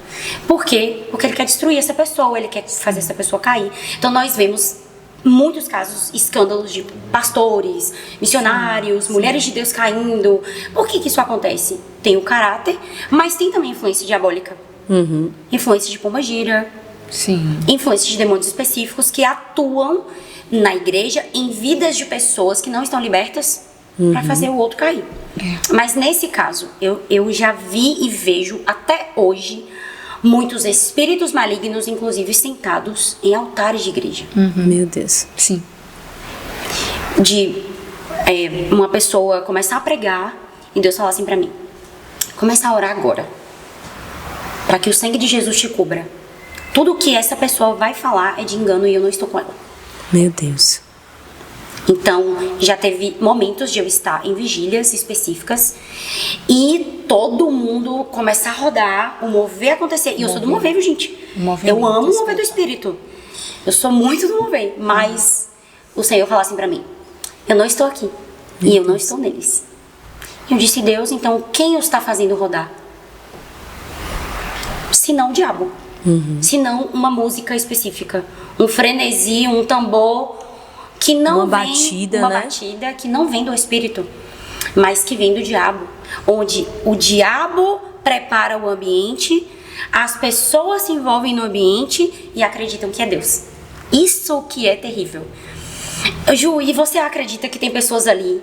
Por quê? Porque ele quer destruir essa pessoa, ele quer fazer essa pessoa cair. Então nós vemos muitos casos, escândalos de pastores, missionários, mulheres de Deus caindo. Por que isso acontece? Tem o caráter, mas tem também influência diabólica. Influência de pombagira. Sim. Influência de demônios específicos que atuam na igreja em vidas de pessoas que não estão libertas para fazer o outro cair. Mas nesse caso, eu já vi e vejo até hoje muitos espíritos malignos, inclusive sentados em altares de igreja. Meu Deus. Sim. De uma pessoa começar a pregar e Deus falar assim pra mim: começa a orar agora, para que o sangue de Jesus te cubra. Tudo que essa pessoa vai falar é de engano e eu não estou com ela. Meu Deus. Então, já teve momentos de eu estar em vigílias específicas e todo mundo começa a rodar, o mover acontecer. E eu sou do mover, viu, gente? Eu amo o mover do Espírito. Eu sou muito do mover, mas o Senhor falou assim pra mim: eu não estou aqui e eu não estou neles. Eu disse: Deus, então quem o está fazendo rodar? Se não o diabo. Se não uma música específica, um frenesi, um tambor que não uma vem, batida, uma né? batida que não vem do Espírito, mas que vem do diabo, onde o diabo prepara o ambiente, as pessoas se envolvem no ambiente e acreditam que é Deus. Isso que é terrível. Ju, e você acredita que tem pessoas ali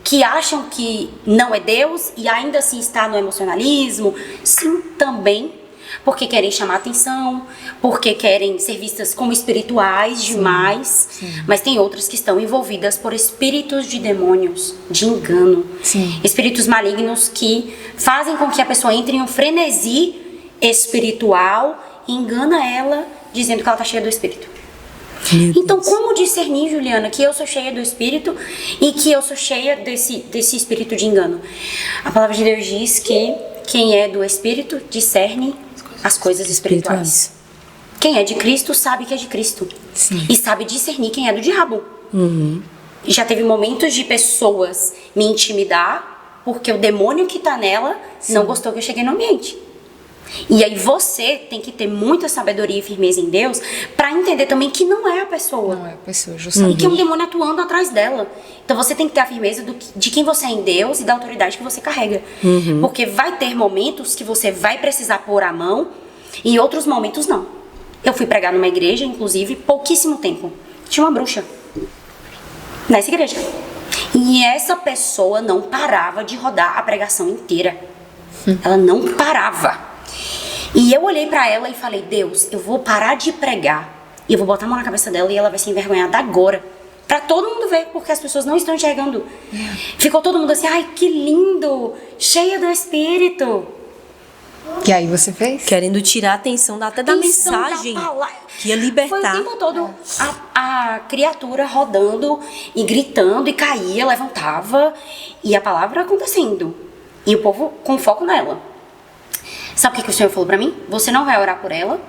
que acham que não é Deus e ainda assim está no emocionalismo? Sim, também. Porque querem chamar atenção, porque querem ser vistas como espirituais demais. Mas tem outras que estão envolvidas por espíritos de demônios, de engano. Espíritos malignos que fazem com que a pessoa entre em um frenesi espiritual e engana ela, dizendo que ela está cheia do Espírito. Então, como discernir, Juliana, que eu sou cheia do Espírito e que eu sou cheia desse espírito de engano? A palavra de Deus diz que quem é do Espírito discerne as coisas espirituais. Quem é de Cristo sabe que é de Cristo. E sabe discernir quem é do diabo. Já teve momentos de pessoas me intimidar porque o demônio que está nela não gostou que eu cheguei no ambiente. E aí você tem que ter muita sabedoria e firmeza em Deus para entender também que não é a pessoa. Não é a pessoa, justamente. E que é um demônio atuando atrás dela. Então você tem que ter a firmeza de quem você é em Deus e da autoridade que você carrega. Porque vai ter momentos que você vai precisar pôr a mão e outros momentos não. Eu fui pregar numa igreja, inclusive, pouquíssimo tempo. Tinha uma bruxa nessa igreja. E essa pessoa não parava de rodar a pregação inteira. Ela não parava. E eu olhei pra ela e falei: Deus, eu vou parar de pregar e eu vou botar a mão na cabeça dela e ela vai ser envergonhada agora. Pra todo mundo ver, porque as pessoas não estão enxergando. Ficou todo mundo assim: ai, que lindo, cheia do Espírito. E aí você fez? Querendo tirar a atenção até da mensagem que ia libertar. Foi o tempo todo a criatura rodando e gritando e caía, levantava e a palavra acontecendo. E o povo com foco nela. Sabe o que o Senhor falou pra mim? Você não vai orar por ela,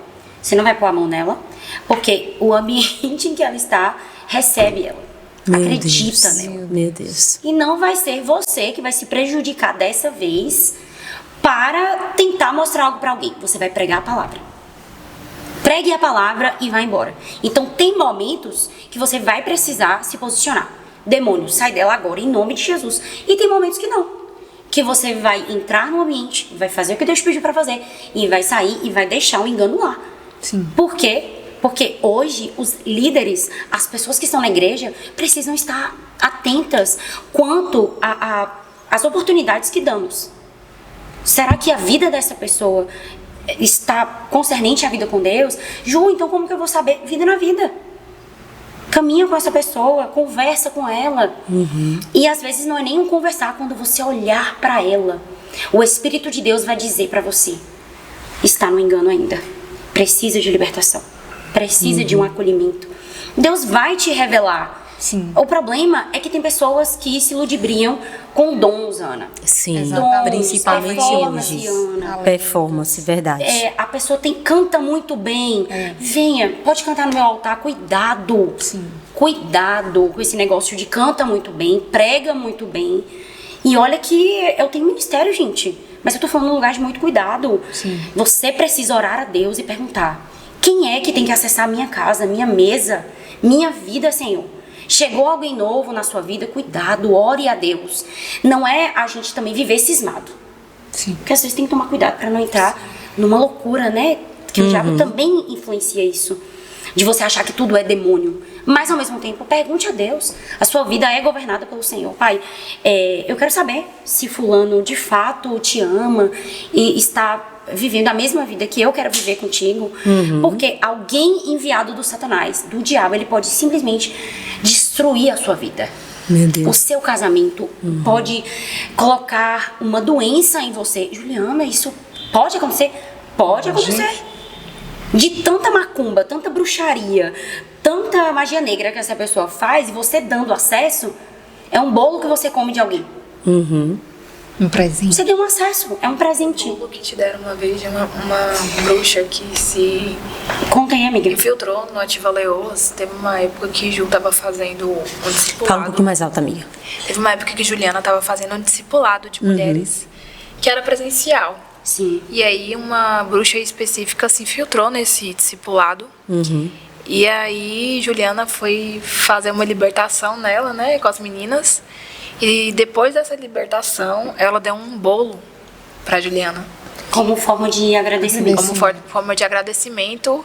você não vai pôr a mão nela, porque o ambiente em que ela está recebe ela. Acredita nela. Meu Deus. E não vai ser você que vai se prejudicar dessa vez para tentar mostrar algo pra alguém. Você vai pregar a palavra. Pregue a palavra e vai embora. Então tem momentos que você vai precisar se posicionar. Demônio, sai dela agora em nome de Jesus. E tem momentos que não. Que você vai entrar no ambiente, vai fazer o que Deus pediu para fazer e vai sair e vai deixar o engano lá. Por quê? Porque hoje os líderes, as pessoas que estão na igreja, precisam estar atentas quanto às oportunidades que damos. Será que a vida dessa pessoa está concernente à vida com Deus, Ju, então como que eu vou saber? Vida na vida. Caminha com essa pessoa, conversa com ela. E às vezes não é nem um conversar, quando você olhar para ela, o Espírito de Deus vai dizer para você: está no engano ainda, precisa de libertação, precisa de um acolhimento. Deus vai te revelar. Sim. O problema é que tem pessoas que se ludibriam com dons, Ana. Sim, Dons, principalmente performance, hoje. Ana. Performance, verdade. A pessoa canta muito bem. Venha, pode cantar no meu altar. Cuidado. Sim. Cuidado com esse negócio de canta muito bem, prega muito bem. E olha que eu tenho ministério, gente. Mas eu tô falando num lugar de muito cuidado. Sim. Você precisa orar a Deus e perguntar: quem é que tem que acessar a minha casa, minha mesa, minha vida, Senhor? Chegou alguém novo na sua vida, cuidado, ore a Deus. Não é a gente também viver cismado. Sim. Porque às vezes tem que tomar cuidado para não entrar numa loucura, né? Que o diabo também influencia isso. De você achar que tudo é demônio. Mas ao mesmo tempo, pergunte a Deus. A sua vida é governada pelo Senhor. Pai, eu quero saber se fulano de fato te ama e está vivendo a mesma vida que eu quero viver contigo. Porque alguém enviado do Satanás, do diabo, ele pode simplesmente destruir a sua vida. Meu Deus. O seu casamento pode colocar uma doença em você. Juliana, isso pode acontecer? Pode acontecer. De tanta macumba, tanta bruxaria, tanta magia negra que essa pessoa faz, e você dando acesso, é um bolo que você come de alguém. Um presente. Você deu um acesso, é um presente. O bolo que te deram uma vez de uma bruxa que se Conta aí, amiga. infiltrou no Ativa Leoas. Teve uma época que Ju tava fazendo um discipulado. Fala um pouquinho mais alto, amiga. Teve uma época que Juliana tava fazendo um discipulado de mulheres, que era presencial. Sim. E aí uma bruxa específica se infiltrou nesse discipulado. E aí Juliana foi fazer uma libertação nela, né, com as meninas. E depois dessa libertação, ela deu um bolo pra Juliana. Como forma de agradecimento. Como forma de agradecimento.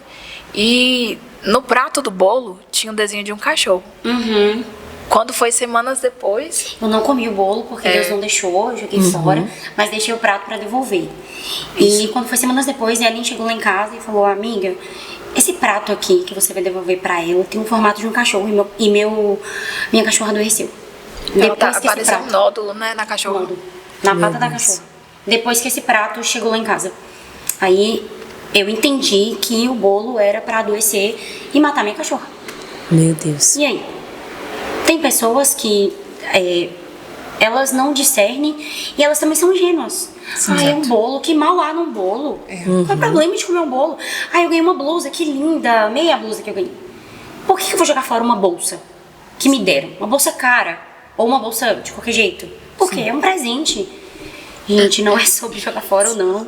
E no prato do bolo tinha um desenho de um cachorro. Quando foi semanas depois... Eu não comi o bolo porque Deus não deixou, eu joguei fora, mas deixei o prato pra devolver. E quando foi semanas depois, a Ellen chegou lá em casa e falou: amiga, esse prato aqui que você vai devolver pra ela tem um formato de um cachorro e minha cachorra adoeceu. Apareceu um nódulo, né, na cachorra. Na pata da cachorra. Depois que esse prato chegou lá em casa. Aí eu entendi que o bolo era pra adoecer e matar minha cachorra. Meu Deus. E aí? Tem pessoas que elas não discernem e elas também são ingênuas. É um bolo, que mal há num bolo. Qual é o problema de comer um bolo? Eu ganhei uma blusa, que linda, meia blusa que eu ganhei. Por que eu vou jogar fora uma bolsa que me deram? Uma bolsa cara, ou uma bolsa de qualquer jeito? Porque é um presente. Gente, não é sobre jogar fora ou não.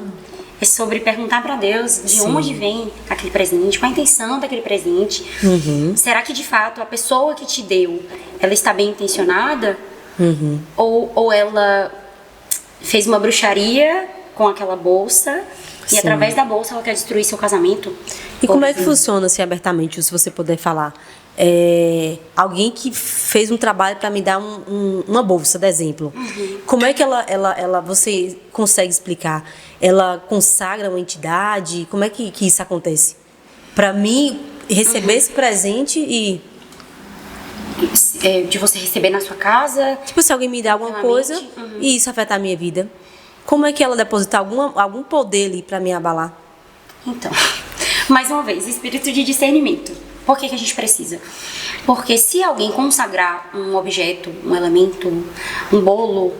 É sobre perguntar pra Deus de onde vem aquele presente, qual a intenção daquele presente. Será que de fato a pessoa que te deu, ela está bem intencionada? Ou ela fez uma bruxaria com aquela bolsa e através da bolsa ela quer destruir seu casamento? E como é que funciona, assim, abertamente, se você puder falar? Alguém que fez um trabalho para me dar uma bolsa, de exemplo. Como é que você consegue explicar? Ela consagra uma entidade? Como é que isso acontece? Para mim, receber esse presente e... de você receber na sua casa. Tipo, se alguém me dá alguma coisa e isso afetar a minha vida. Como é que ela deposita algum poder ali para me abalar? Então, mais uma vez, espírito de discernimento. Por que a gente precisa? Porque se alguém consagrar um objeto, um elemento, um bolo,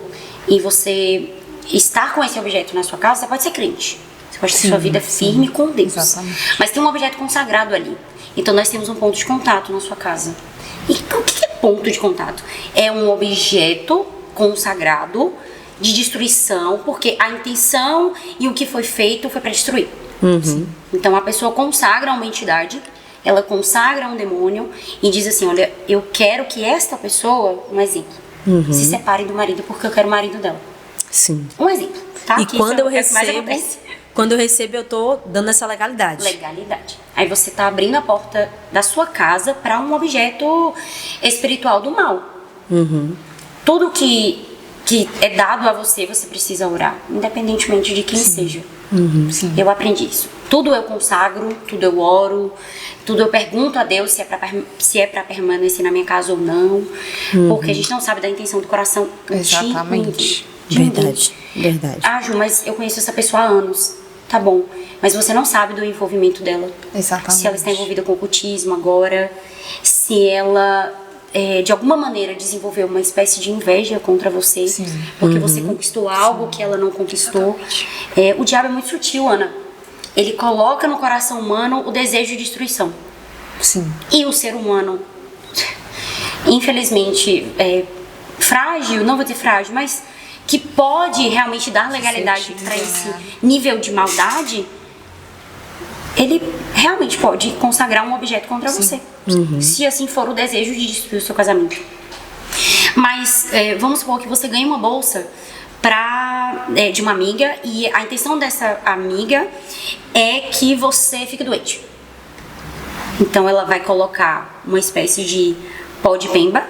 e você estar com esse objeto na sua casa, você pode ser crente. Você pode ter sua vida firme com Deus. Exatamente. Mas tem um objeto consagrado ali. Então nós temos um ponto de contato na sua casa. E o que é ponto de contato? É um objeto consagrado de destruição, porque a intenção e o que foi feito foi para destruir. Então a pessoa consagra uma entidade, ela consagra um demônio e diz assim: olha, eu quero que esta pessoa, um exemplo, se separe do marido porque eu quero o marido dela. Sim. Um exemplo, tá? E Que quando isso eu é o que mais recebo, acontece. eu tô dando essa legalidade. Legalidade. Aí você tá abrindo a porta da sua casa para um objeto espiritual do mal. Tudo que é dado a você, você precisa orar, independentemente de quem seja. Eu aprendi isso. Tudo eu consagro, tudo eu oro, tudo eu pergunto a Deus se é pra permanecer na minha casa ou não. Porque a gente não sabe da intenção do coração Exatamente. de ninguém. Verdade. Ah, Ju, mas eu conheço essa pessoa há anos. Tá bom. Mas você não sabe do envolvimento dela. Exatamente. Se ela está envolvida com ocultismo agora, se ela de alguma maneira desenvolveu uma espécie de inveja contra você, porque você conquistou algo que ela não conquistou. O diabo é muito sutil, Ana. Ele coloca no coração humano o desejo de destruição. Sim. E o ser humano, infelizmente, frágil, não vou dizer frágil, mas que pode realmente dar legalidade para esse nível de maldade, ele realmente pode consagrar um objeto contra você. Se assim for o desejo de destruir o seu casamento. Mas vamos supor que você ganhe uma bolsa de uma amiga e a intenção dessa amiga é que você fique doente. Então ela vai colocar uma espécie de pó de pemba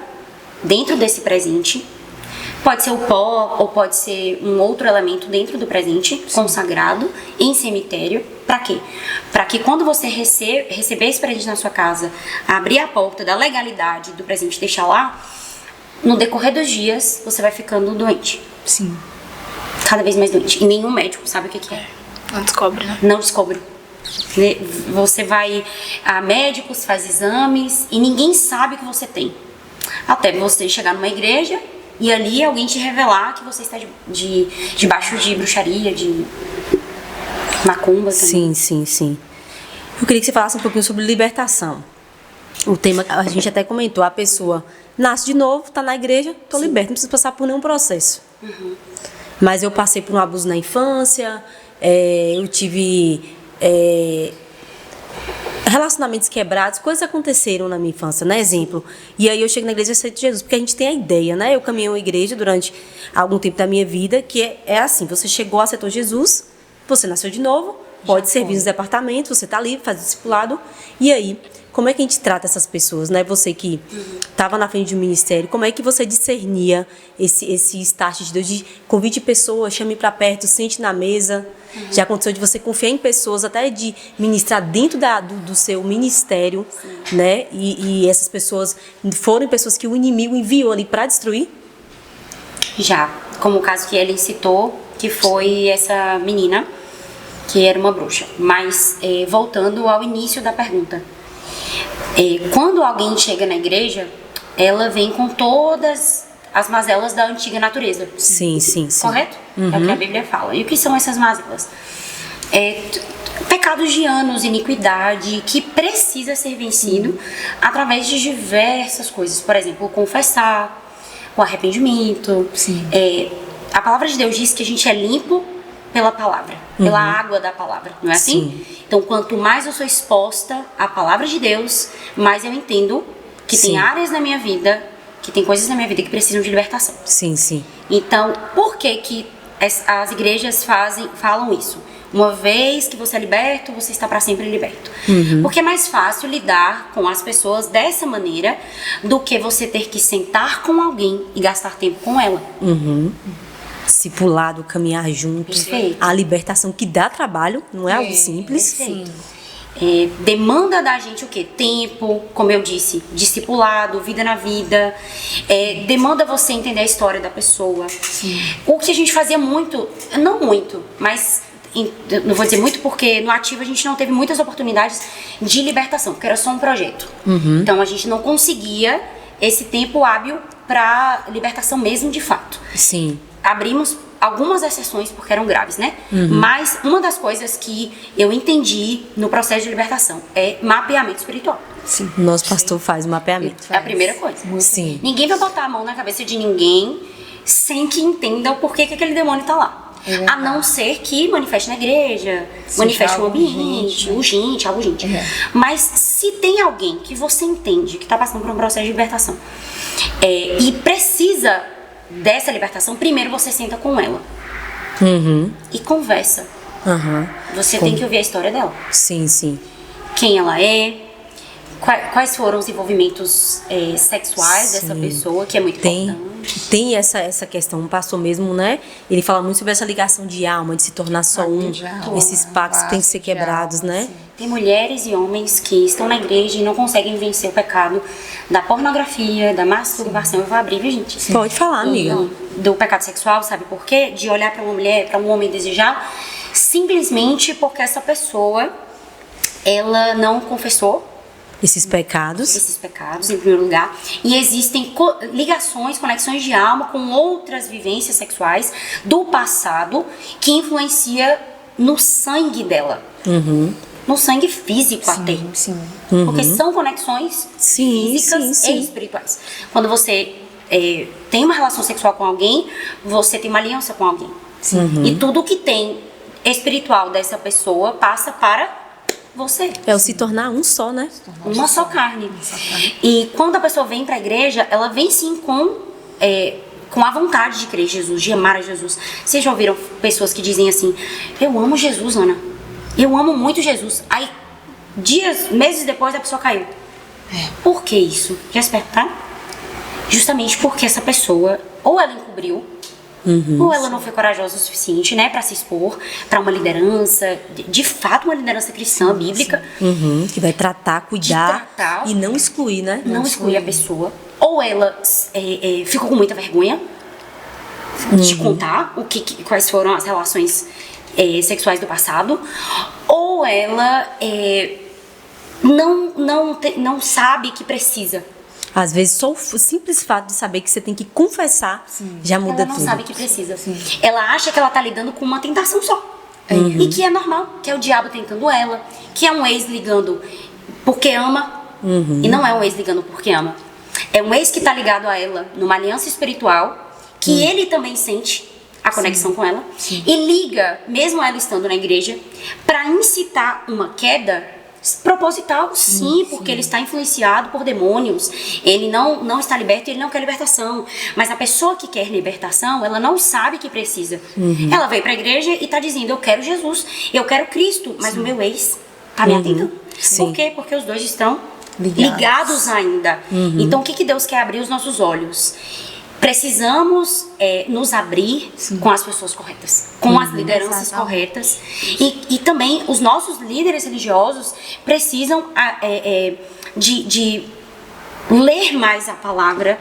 dentro desse presente. Pode ser o pó ou pode ser um outro elemento dentro do presente, consagrado, em cemitério. Pra quê? Pra que quando você receber esse presente na sua casa, abrir a porta da legalidade do presente e deixar lá, no decorrer dos dias, você vai ficando doente. Sim. Cada vez mais doente. E nenhum médico sabe o que é. Não descobre, né? Não descobre. Você vai a médicos, faz exames e ninguém sabe o que você tem. Até você chegar numa igreja e ali alguém te revelar que você está debaixo de bruxaria, de macumba também. Sim. Eu queria que você falasse um pouquinho sobre libertação. O tema, a gente até comentou, a pessoa nasce de novo, está na igreja, estou liberta, não precisa passar por nenhum processo. Mas eu passei por um abuso na infância, eu tive relacionamentos quebrados, coisas aconteceram na minha infância, né? Exemplo. E aí eu chego na igreja e aceito Jesus, porque a gente tem a ideia, né? Eu caminhei uma igreja durante algum tempo da minha vida, que é assim, você chegou, aceitou Jesus, você nasceu de novo, pode servir nos departamentos, você está livre, faz discipulado, e aí, como é que a gente trata essas pessoas, né? Você que estava na frente de um ministério, como é que você discernia esse start de Deus, de convide pessoas, chame para perto, sente na mesa? Já aconteceu de você confiar em pessoas, até de ministrar dentro do seu ministério, né? E essas pessoas foram pessoas que o inimigo enviou ali para destruir? Já, como o caso que Ellen citou, que foi essa menina que era uma bruxa. Mas voltando ao início da pergunta, quando alguém chega na igreja, ela vem com todas as mazelas da antiga natureza. Sim. Correto? É o que a Bíblia fala. E o que são essas mazelas? Pecados de anos, iniquidade, que precisa ser vencido através de diversas coisas. Por exemplo, confessar, o arrependimento. A palavra de Deus diz que a gente é limpo pela palavra, pela água da palavra, não é assim? Então, quanto mais eu sou exposta à palavra de Deus, mais eu entendo que tem áreas na minha vida, que tem coisas na minha vida que precisam de libertação. Sim. Então, por que as igrejas falam isso? Uma vez que você é liberto, você está para sempre liberto. Porque é mais fácil lidar com as pessoas dessa maneira do que você ter que sentar com alguém e gastar tempo com ela. Discipulado, caminhar junto. Perfeito. A libertação que dá trabalho, não é algo simples. Perfeito. Demanda da gente o quê? Tempo, como eu disse, discipulado, vida na vida. Demanda você entender a história da pessoa. O que a gente fazia muito, não muito, mas não vou dizer muito porque no ativo a gente não teve muitas oportunidades de libertação, porque era só um projeto. Então a gente não conseguia esse tempo hábil para libertação mesmo de fato. Sim. Abrimos algumas exceções porque eram graves, né? Mas uma das coisas que eu entendi no processo de libertação é mapeamento espiritual. Sim. Nosso pastor faz mapeamento. É a primeira coisa. Sim. Ninguém vai botar a mão na cabeça de ninguém sem que entenda o porquê que aquele demônio tá lá. A não ser que manifeste na igreja, manifeste no ambiente, algo urgente. Mas se tem alguém que você entende que está passando por um processo de libertação e precisa dessa libertação, primeiro você senta com ela e conversa. Você tem que ouvir a história dela. Sim. Quem ela é, quais foram os envolvimentos sexuais dessa pessoa, que é muito importante. Tem essa questão, um pastor mesmo, né? Ele fala muito sobre essa ligação de alma, de se tornar só um. Esses pactos têm que ser quebrados, né? Tem mulheres e homens que estão na igreja e não conseguem vencer o pecado da pornografia, da masturbação. Eu vou abrir, viu, gente? Sim. Pode falar, amiga. Do pecado sexual, sabe por quê? De olhar para uma mulher, para um homem e desejar, simplesmente porque essa pessoa, ela não confessou esses pecados, em primeiro lugar, e existem ligações, conexões de alma com outras vivências sexuais do passado que influencia no sangue dela, no sangue físico até, porque são conexões físicas e espirituais. Quando você tem uma relação sexual com alguém, você tem uma aliança com alguém, e tudo que tem espiritual dessa pessoa passa para você. É o se tornar um só, né? Uma só carne. E quando a pessoa vem para a igreja, ela vem sim com a vontade de crer em Jesus, de amar a Jesus. Vocês já ouviram pessoas que dizem assim: eu amo Jesus, Ana. Eu amo muito Jesus. Aí, meses depois, a pessoa caiu. Por que isso? Já se perguntaram? Justamente porque essa pessoa, ou ela encobriu, ou ela não foi corajosa o suficiente, né, para se expor para uma liderança, de fato uma liderança cristã, bíblica, que vai tratar, cuidar e não excluir, né? Não excluir a pessoa. Ou ela ficou com muita vergonha de contar quais foram as relações sexuais do passado, ou ela não sabe que precisa. Às vezes, só o simples fato de saber que você tem que confessar já muda tudo. Ela não sabe que precisa. Ela acha que ela tá lidando com uma tentação só. E que é normal, que é o diabo tentando ela, que é um ex ligando porque ama, e não é um ex ligando porque ama. É um ex que tá ligado a ela numa aliança espiritual, que ele também sente a conexão com ela, e liga, mesmo ela estando na igreja, para incitar uma queda proposital, porque ele está influenciado por demônios. Ele não está liberto e ele não quer libertação. Mas a pessoa que quer libertação, ela não sabe que precisa. Ela veio para a igreja e está dizendo: eu quero Jesus, eu quero Cristo, mas o meu ex está me atendendo. Por quê? Porque os dois estão ligados ainda. Então o que Deus quer? Abrir os nossos olhos. Precisamos nos abrir com as pessoas corretas, com as lideranças corretas. E também os nossos líderes religiosos precisam de ler mais a palavra,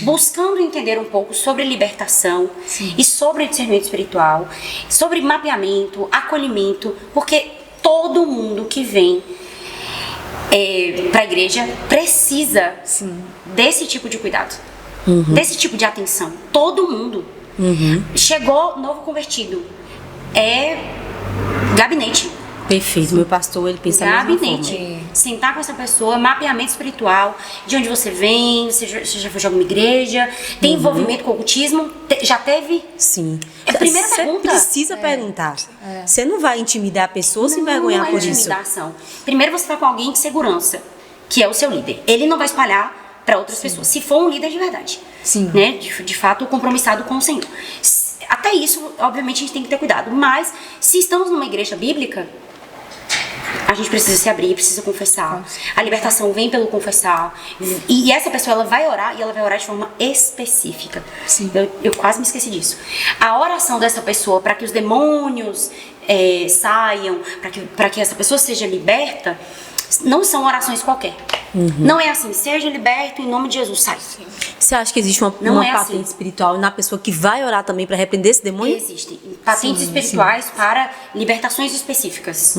buscando entender um pouco sobre libertação e sobre discernimento espiritual, sobre mapeamento, acolhimento, porque todo mundo que vem para a igreja precisa desse tipo de cuidado. Desse tipo de atenção. Todo mundo. Chegou novo convertido. Gabinete. Perfeito. Meu pastor, ele pensa gabinete. Sentar com essa pessoa, mapeamento espiritual, de onde você vem, você já foi de alguma igreja, tem envolvimento com o ocultismo, já teve? Sim. É a primeira pergunta. Você precisa perguntar. Você não vai intimidar a pessoa se envergonhar por isso. Não é intimidação. Primeiro você está com alguém de segurança, que é o seu líder. Ele não vai espalhar para outras pessoas, se for um líder de verdade, né? De fato compromissado com o Senhor. Até isso, obviamente, a gente tem que ter cuidado, mas se estamos numa igreja bíblica, a gente precisa se abrir, precisa confessar. A libertação vem pelo confessar, e essa pessoa, ela vai orar, e ela vai orar de forma específica. Eu quase me esqueci disso. A oração dessa pessoa para que os demônios saiam, para que essa pessoa seja liberta, não são orações qualquer. Não é assim: seja liberto em nome de Jesus, sai. Você acha que existe uma patente espiritual na pessoa que vai orar também para repreender esse demônio? Existem patentes espirituais para libertações específicas.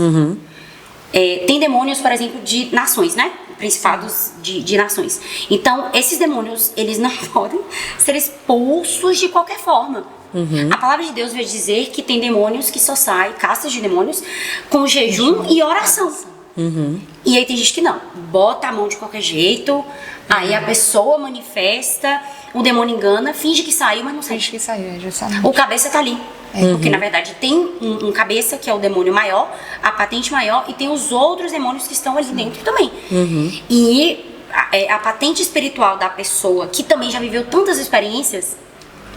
Tem demônios, por exemplo, de nações, né? Principados de nações. Então, esses demônios, eles não podem ser expulsos de qualquer forma. A palavra de Deus vai dizer que tem demônios que só saem, castas de demônios, com jejum e oração. E aí tem gente que não, bota a mão de qualquer jeito, aí a pessoa manifesta, o demônio engana, finge que saiu, mas não sai. Finge que saiu, justamente. O cabeça tá ali. Porque na verdade tem um cabeça que é o demônio maior, a patente maior, e tem os outros demônios que estão ali dentro também. E a patente espiritual da pessoa que também já viveu tantas experiências,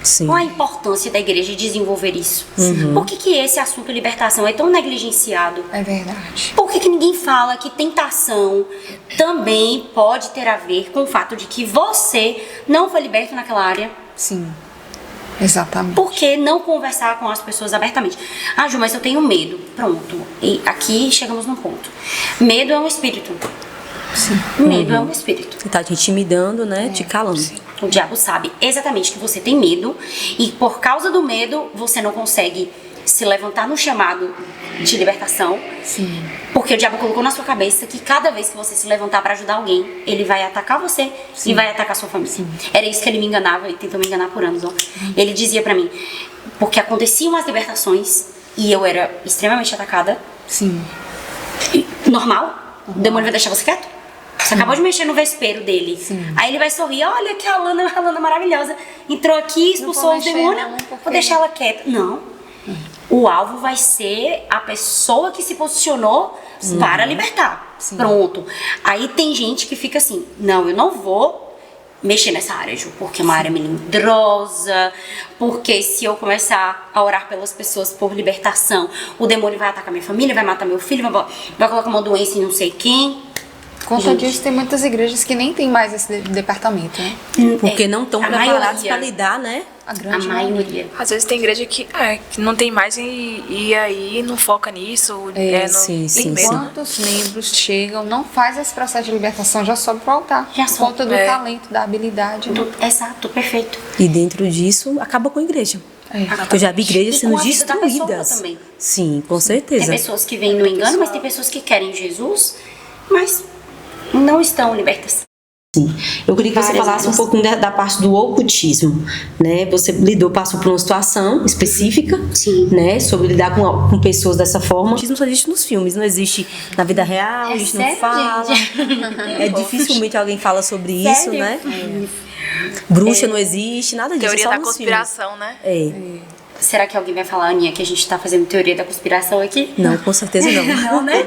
Sim. Qual a importância da igreja desenvolver isso? Por que esse assunto libertação é tão negligenciado? É verdade. Por que ninguém fala que tentação também pode ter a ver com o fato de que você não foi liberto naquela área? Sim. Exatamente. Por que não conversar com as pessoas abertamente? Ah, Ju, mas eu tenho medo. Pronto. E aqui chegamos num ponto. Medo é um espírito. Sim. Medo é um espírito. Que tá te intimidando, né? Te calando. O diabo sabe exatamente que você tem medo e por causa do medo você não consegue se levantar no chamado de libertação. Sim. Porque o diabo colocou na sua cabeça que cada vez que você se levantar para ajudar alguém, ele vai atacar você e vai atacar sua família. Era isso que ele me enganava e tentou me enganar por anos. Ó. Ele dizia pra mim, porque aconteciam as libertações e eu era extremamente atacada. Sim. Normal. O demônio vai deixar você quieto? Você acabou de mexer no vespeiro dele. Sim. Aí ele vai sorrir, olha que a Lana maravilhosa. Entrou aqui, expulsou os mexer, demônios, não, porque- vou deixar ela quieta. Não. O alvo vai ser a pessoa que se posicionou para libertar. Pronto. Aí tem gente que fica assim, não, eu não vou mexer nessa área, Ju, porque é uma área melindrosa, porque se eu começar a orar pelas pessoas por libertação, o demônio vai atacar minha família, vai matar meu filho, vai colocar uma doença em não sei quem. Por conta Gente. disso, tem muitas igrejas que nem tem mais esse departamento, né? Porque não estão a preparados maioria. para lidar, né? A A grande maioria. Às vezes tem igreja que não tem mais e aí não foca nisso. sim, sim, medo. Quantos membros chegam, não faz esse processo de libertação, já sobe pro altar. Já por sobe. conta do talento, da habilidade. Exato, perfeito. E dentro disso, acaba com a igreja. Porque eu já vi igrejas E sendo com a vida da pessoa destruídas. também. Sim, com Tem certeza. pessoas que vêm no engano, mas tem pessoas que querem Jesus, mas não estão libertas. Eu queria que você Várias falasse um áreas. pouquinho da parte do ocultismo, né? Você passou por uma situação específica, né? Sobre lidar com pessoas dessa forma. O autismo só existe nos filmes, não existe na vida real, a gente não sério, fala. gente? É dificilmente alguém fala sobre isso, Sério? né? Bruxa não existe, nada disso. Teoria é só da nos conspiração, né? filmes. É. Será que alguém vai falar, Aninha, que a gente tá fazendo teoria da conspiração aqui? Não, com certeza não. Não, né?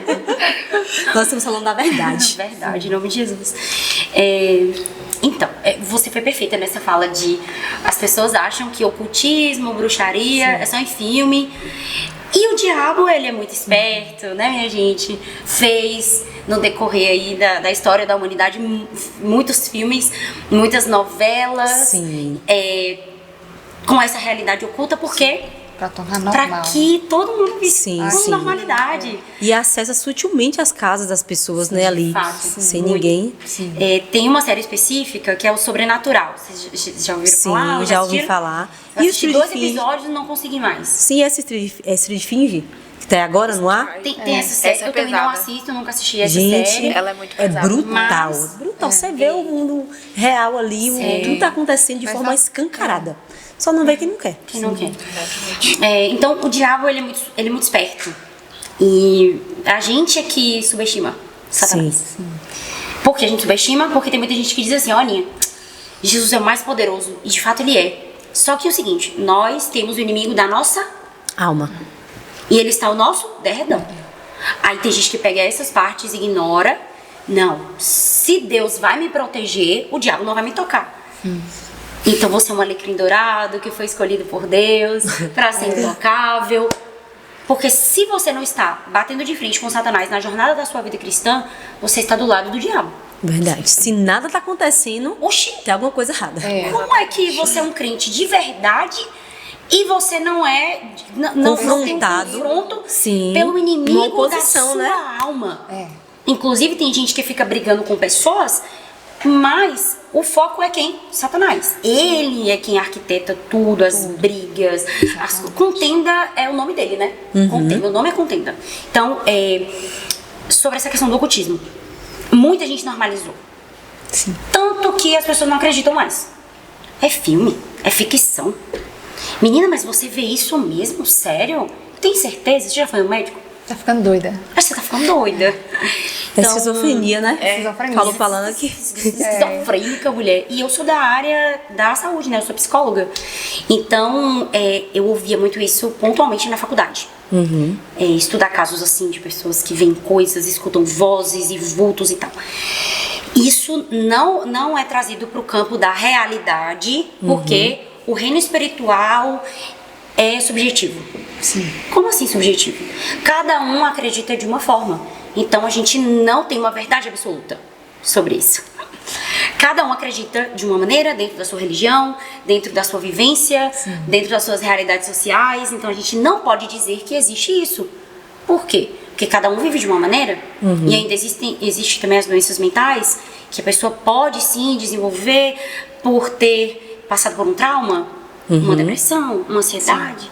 Nós estamos falando da verdade. Verdade, em nome de Jesus. Então, você foi perfeita nessa fala de as pessoas acham que ocultismo, bruxaria é só em filme. E o diabo, ele é muito esperto, né, minha gente? Fez no decorrer aí da história da humanidade muitos filmes, muitas novelas. Sim. Com essa realidade oculta, porque Pra tornar para normal. que todo mundo visse Sim, com sim. normalidade. E acessa sutilmente as casas das pessoas, né, ali. fato, sem muito. ninguém. Tem uma série específica que é o Sobrenatural. Vocês já ouviram Sim, falar? eu já ouvi assistiram? falar. Eu E o assisti Stranger 2 Things? episódios e não consegui mais. Sim, essa Street Finge, que tá agora no ar. Tem essa série, Essa é eu também não pesada. assisto, nunca assisti essa Gente, série. Ela é muito é pesada. brutal. Mas- Brutal. Você vê o mundo real ali, tudo tá acontecendo de forma escancarada. Só não vê quem não quer. Quem não quer. Então, o diabo, ele é muito esperto. E a gente é que subestima Satanás. Sim. Por que a gente subestima? Porque tem muita gente que diz assim, olha, Jesus é o mais poderoso. E de fato ele é. Só que é o seguinte, nós temos o inimigo da nossa Alma. e ele está ao nosso derredor. Aí tem gente que pega essas partes e ignora. Não, se Deus vai me proteger, o diabo não vai me tocar. Então você é um alecrim dourado que foi escolhido por Deus para ser intocável. Porque se você não está batendo de frente com Satanás na jornada da sua vida cristã, você está do lado do diabo. Verdade. Se nada tá acontecendo, Oxi, tem alguma coisa errada. como é que você é um crente de verdade e você não é não tem um Confrontado. confronto Sim. pelo inimigo Uma oposição, da sua né? alma? Inclusive tem gente que fica brigando com pessoas, mas o foco é quem? Satanás. Ele é quem arquiteta tudo, as brigas. Contenda é o nome dele, né? Contenda, o nome é contenda. Então, sobre essa questão do ocultismo, muita gente normalizou. Sim. Tanto que as pessoas não acreditam mais. É filme, é ficção. Menina, mas você vê isso mesmo? Sério? Tem certeza? Você já foi no médico? Tá ficando doida. Acho que você tá ficando doida. É esquizofrenia, né? Esquizofrenia. Falo falando aqui. Esquizofrênica, mulher. E eu sou da área da saúde, né? Eu sou psicóloga. Então, eu ouvia muito isso pontualmente na faculdade. Estudar casos assim de pessoas que veem coisas, escutam vozes e vultos e tal. Isso não é trazido para o campo da realidade, porque o reino espiritual é subjetivo. Sim. Como assim subjetivo? Cada um acredita de uma forma. Então a gente não tem uma verdade absoluta sobre isso. Cada um acredita de uma maneira, dentro da sua religião, dentro da sua vivência, dentro das suas realidades sociais. Então a gente não pode dizer que existe isso. Por quê? Porque cada um vive de uma maneira. E ainda existe também as doenças mentais, que a pessoa pode sim desenvolver por ter passado por um trauma, uma depressão, uma ansiedade.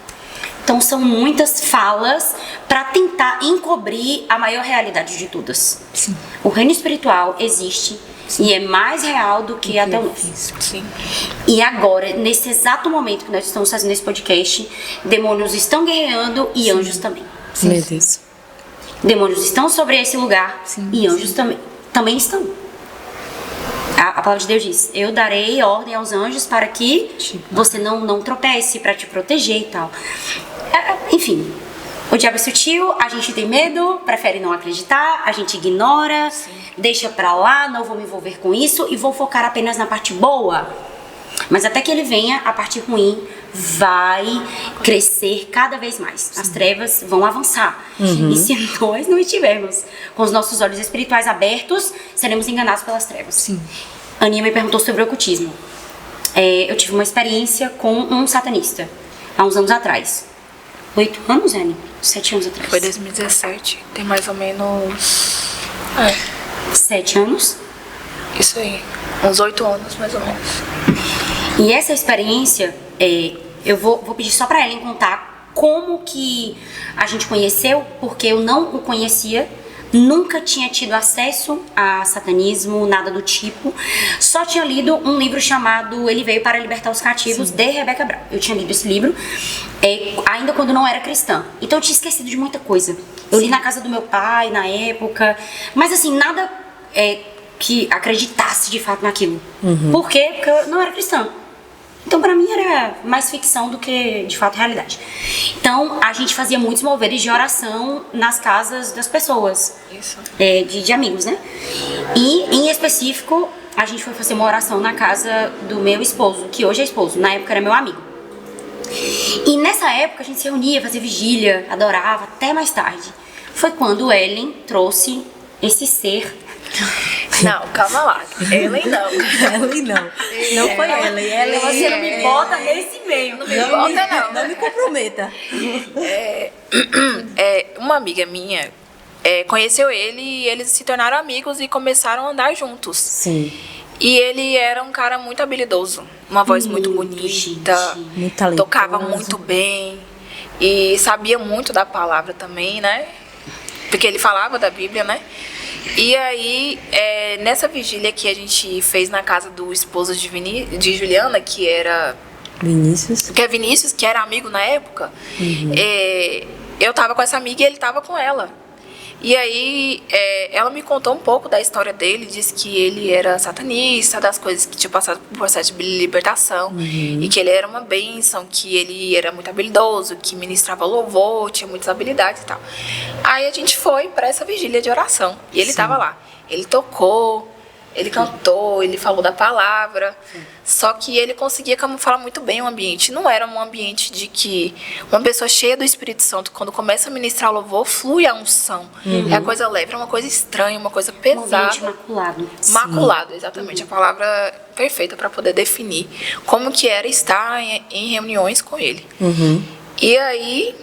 Então são muitas falas para tentar encobrir a maior realidade de todas. Sim. O reino espiritual existe e é mais real do que até o nosso. Sim. E agora, nesse exato momento que nós estamos fazendo esse podcast, demônios estão guerreando e anjos também. Meu Deus. Demônios estão sobre esse lugar e anjos também estão. A palavra de Deus diz: eu darei ordem aos anjos para que você não tropece, para te proteger e tal. Enfim, o diabo é sutil, a gente tem medo, prefere não acreditar, a gente ignora, deixa pra lá, não vou me envolver com isso e vou focar apenas na parte boa. Mas até que ele venha, a parte ruim vai crescer cada vez mais. As trevas vão avançar. E se nós não estivermos com os nossos olhos espirituais abertos, seremos enganados pelas trevas. Aninha me perguntou sobre o ocultismo. Eu tive uma experiência com um satanista há uns anos atrás. 8 anos, Anny? 7 anos atrás. Foi 2017, tem mais ou menos... 7 anos. Isso aí, uns 8 anos mais ou menos. E essa experiência, eu vou pedir só pra Ellen contar como que a gente conheceu, porque eu não o conhecia, nunca tinha tido acesso a satanismo, nada do tipo. Só tinha lido um livro chamado Ele Veio para Libertar os Cativos, de Rebecca Brown. Eu tinha lido esse livro ainda quando não era cristã. Então eu tinha esquecido de muita coisa. Eu li na casa do meu pai, na época. Mas assim, nada que acreditasse de fato naquilo. Por quê? Porque eu não era cristã. Então, pra mim, era mais ficção do que, de fato, realidade. Então, a gente fazia muitos moveres de oração nas casas das pessoas. Isso. De amigos, né? E, em específico, a gente foi fazer uma oração na casa do meu esposo, que hoje é esposo, na época era meu amigo. E nessa época, a gente se reunia, fazia vigília, adorava, até mais tarde. Foi quando Ellen trouxe esse ser... Não, calma lá. Ellen não. Ellen não. Não foi Ellen. Você não me bota nesse meio. Não me bota, não. Não me comprometa. Uma amiga minha conheceu ele e eles se tornaram amigos e começaram a andar juntos. Sim. E ele era um cara muito habilidoso. Uma voz muito bonita. Muito talentoso. Tocava muito bem. E sabia muito da palavra também, né? Porque ele falava da Bíblia, né? E aí, nessa vigília que a gente fez na casa do esposo de Juliana, que era... Vinícius. Que é Vinícius, que era amigo na época. Eu tava com essa amiga e ele tava com ela. E aí, ela me contou um pouco da história dele, disse que ele era satanista, das coisas que tinha passado por processo de libertação, e que ele era uma bênção, que ele era muito habilidoso, que ministrava louvor, tinha muitas habilidades e tal. Aí a gente foi para essa vigília de oração, e ele estava lá. Ele tocou, ele cantou, ele falou da palavra, só que ele conseguia camuflar muito bem o ambiente. Não era um ambiente de que uma pessoa cheia do Espírito Santo, quando começa a ministrar o louvor, flui a unção. É a coisa leve, é uma coisa estranha, uma coisa pesada. Um ambiente maculado. Maculado, exatamente. A palavra perfeita para poder definir como que era estar em reuniões com ele. E aí,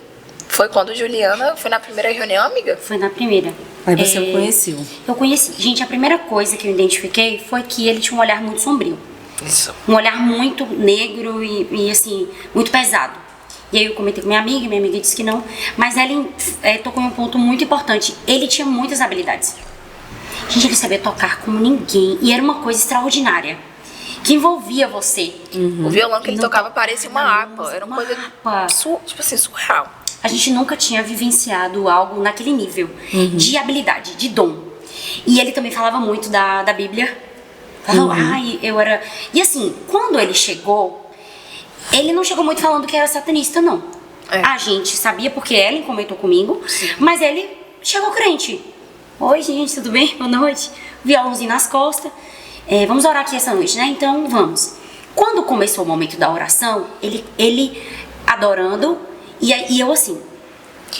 foi quando Juliana foi na primeira reunião, amiga? Foi na primeira. Aí você o conheceu. Eu conheci. Gente, a primeira coisa que eu identifiquei foi que ele tinha um olhar muito sombrio. Isso. Um olhar muito negro e assim, muito pesado. E aí eu comentei com minha amiga disse que não. Mas ela tocou em um ponto muito importante. Ele tinha muitas habilidades. Gente, ele sabia tocar como ninguém. E era uma coisa extraordinária. Que envolvia você. O violão que ele tocava parecia uma harpa. Era uma coisa harpa. tipo assim, surreal. A gente nunca tinha vivenciado algo naquele nível de habilidade, de dom. E ele também falava muito da Bíblia. Falava, eu era... E assim, quando ele chegou, ele não chegou muito falando que era satanista, não. A gente sabia porque Ellen comentou comigo, mas ele chegou crente. Oi, gente, tudo bem? Boa noite. Violãozinho nas costas. Vamos orar aqui essa noite, né? Então, vamos. Quando começou o momento da oração, ele adorando, e eu assim...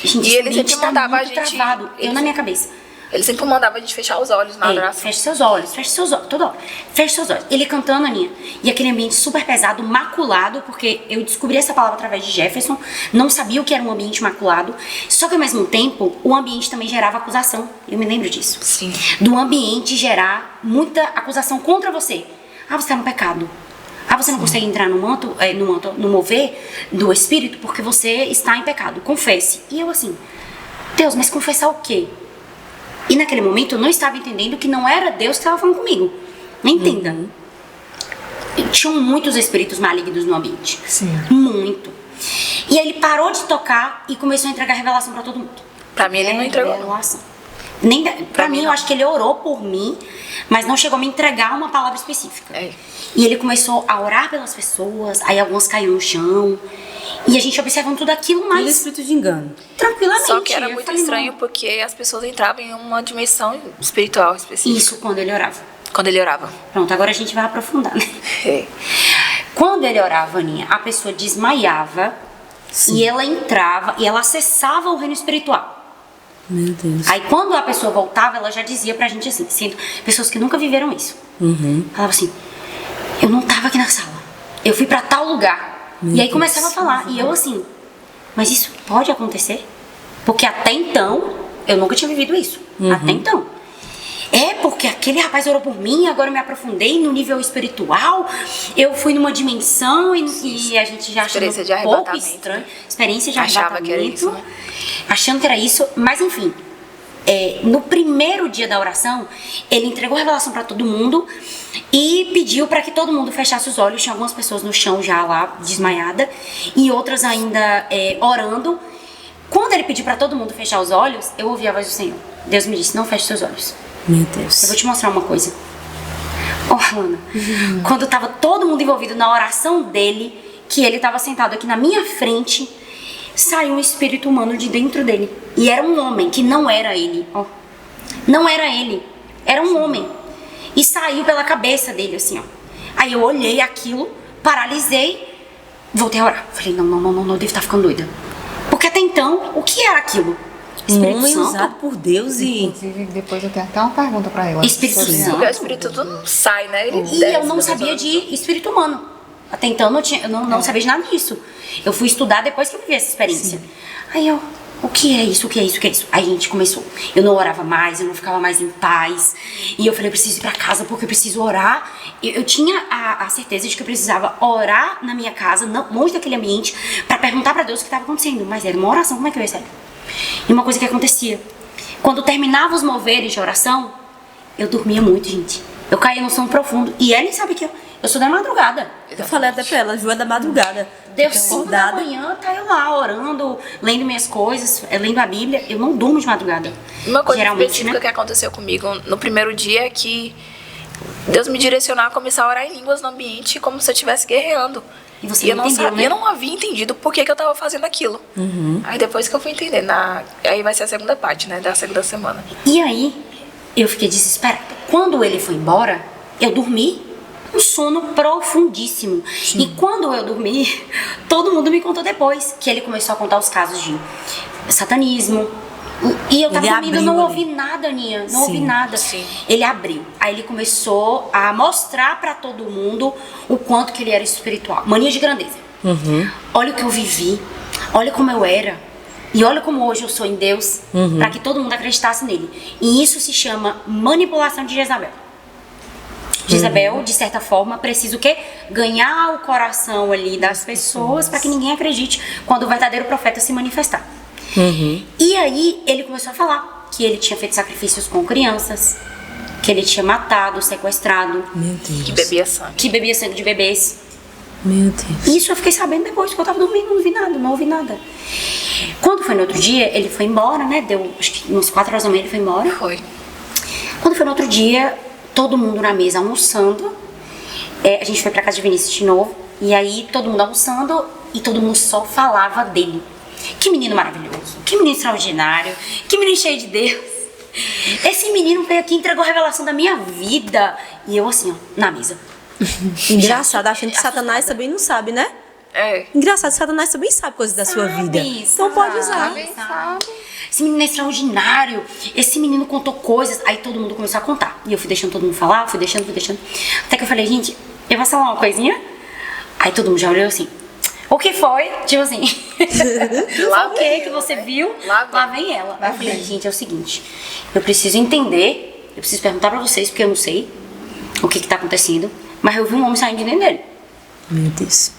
Gente, E ele sempre tá mandava muito a gente... travado, eu na minha cabeça. Ele sempre mandava a gente fechar os olhos na adoração. Feche seus olhos, toda hora. Feche seus olhos. Ele cantando, Aninha, e aquele ambiente super pesado, maculado, porque eu descobri essa palavra através de Jefferson, não sabia o que era um ambiente maculado, só que ao mesmo tempo, o ambiente também gerava acusação. Eu me lembro disso. Sim. Do ambiente gerar muita acusação contra você. Ah, você tá no pecado. Ah, você não consegue entrar no mover do Espírito porque você está em pecado. Confesse. E eu assim, Deus, mas confessar o quê? E naquele momento eu não estava entendendo que não era Deus que estava falando comigo. Entenda. Tinham muitos espíritos malignos no ambiente. Sim. Muito. E aí ele parou de tocar e começou a entregar revelação pra todo mundo. Pra mim ele não entregou. Revelação. Nem pra mim, eu acho que ele orou por mim, mas não chegou a me entregar uma palavra específica. E ele começou a orar pelas pessoas, aí algumas caíram no chão. E a gente observando tudo aquilo, mas... Pelo espírito de engano. Tranquilamente. Só que era Eu muito falei, estranho não. porque as pessoas entravam em uma dimensão espiritual específica. Isso quando ele orava. Quando ele orava. Pronto, agora a gente vai aprofundar, né? É. Quando ele orava, Aninha, a pessoa desmaiava e ela entrava e ela acessava o reino espiritual. Meu Deus. Aí quando a pessoa voltava, ela já dizia pra gente assim, sendo pessoas que nunca viveram isso. Falava assim, eu não tava aqui na sala, eu fui pra tal lugar. E aí começava a falar, e eu assim, mas isso pode acontecer? Porque até então, eu nunca tinha vivido isso. Até então. É porque aquele rapaz orou por mim, agora eu me aprofundei no nível espiritual, eu fui numa dimensão e a gente já achou Experiência de um pouco arrebatamento, estranho. né? Experiência de Achava arrebatamento. que era isso, né? Achando que era isso, mas enfim. No primeiro dia da oração, ele entregou a revelação para todo mundo e pediu para que todo mundo fechasse os olhos. Tinha algumas pessoas no chão já lá, desmaiada, e outras ainda orando. Quando ele pediu para todo mundo fechar os olhos, eu ouvi a voz do Senhor. Deus me disse, não feche seus olhos. Meu Deus. Eu vou te mostrar uma coisa. Ana, quando tava todo mundo envolvido na oração dele, que ele tava sentado aqui na minha frente, saiu um espírito humano de dentro dele. E era um homem, que não era ele. Não era ele. Era um homem. E saiu pela cabeça dele, assim, ó. Aí eu olhei aquilo, paralisei, voltei a orar. Falei, não, eu devo estar ficando doida. Porque até então, o que era aquilo? Um homem usado por Deus e... Inclusive, depois eu tenho até uma pergunta pra ela. Espírito sobre Santo. Porque o espírito tudo sai, né? Ele E desce eu não da sabia pessoa. de espírito humano. Até então eu não sabia de nada disso. Eu fui estudar depois que eu vivi essa experiência. Aí eu, o que é isso? Aí a gente começou. Eu não orava mais, eu não ficava mais em paz. E eu falei, eu preciso ir pra casa porque eu preciso orar. Eu tinha a certeza de que eu precisava orar na minha casa, longe daquele ambiente, pra perguntar pra Deus o que estava acontecendo. Mas era uma oração, como é que eu ia sair? E uma coisa que acontecia. Quando terminava os moveres de oração, eu dormia muito, gente. Eu caía no sono profundo. E Ellen sabe que eu sou da madrugada. Eu falei até pra ela, viu? É da madrugada. Deu Fica 5 da manhã, tá eu lá orando, lendo minhas coisas, lendo a Bíblia. Eu não durmo de madrugada. Uma coisa Geralmente, específica né? que aconteceu comigo no primeiro dia é que Deus me direcionou a começar a orar em línguas no ambiente como se eu estivesse guerreando. E você eu não não entendeu, sabia, né? eu não havia entendido por que eu tava fazendo aquilo. Aí depois que eu fui entender, aí vai ser a segunda parte, né, da segunda semana. E aí, eu fiquei desesperada. Quando ele foi embora, eu dormi um sono profundíssimo. E quando eu dormi, todo mundo me contou depois que ele começou a contar os casos de satanismo. E eu tava Ele dormindo, abriu não ali. ouvi nada, Aninha. Não Sim, ouvi nada. sim. Ele abriu. Aí ele começou a mostrar pra todo mundo o quanto que ele era espiritual. Mania de grandeza. Olha o que eu vivi. Olha como eu era. E olha como hoje eu sou em Deus. Pra que todo mundo acreditasse nele. E isso se chama manipulação de Jezabel. Jezabel, de certa forma, precisa o quê? Ganhar o coração ali das pessoas pra que ninguém acredite quando o verdadeiro profeta se manifestar. E aí ele começou a falar que ele tinha feito sacrifícios com crianças, que ele tinha matado, sequestrado, Meu Deus. Que bebia sangue. que bebia sangue de bebês. Meu Deus. Isso eu fiquei sabendo depois, que eu tava dormindo, não ouvi nada. Quando foi no outro dia, ele foi embora, né? Deu acho que uns 4 horas da manhã ele foi embora. Foi. Quando foi no outro dia, todo mundo na mesa almoçando. A gente foi pra casa de Vinícius de novo. E aí todo mundo almoçando e todo mundo só falava dele. Que menino maravilhoso, que menino extraordinário, que menino cheio de Deus. Esse menino veio aqui e entregou a revelação da minha vida. E eu assim, ó, na mesa. Engraçado, achando que Satanás também não sabe, né? Engraçado, Satanás também sabe coisas da sua vida. Então pode usar. Esse menino é extraordinário. Esse menino contou coisas. Aí todo mundo começou a contar. E eu fui deixando todo mundo falar, fui deixando. Até que eu falei, gente, eu vou falar uma coisinha. Aí todo mundo já olhou assim. O que foi? Tipo assim. Lá o que você viu? Lá vem ela. Aí eu falei, gente, é o seguinte. Eu preciso entender. Eu preciso perguntar pra vocês, porque eu não sei o que tá acontecendo. Mas eu vi um homem saindo de dentro dele. Meu Deus.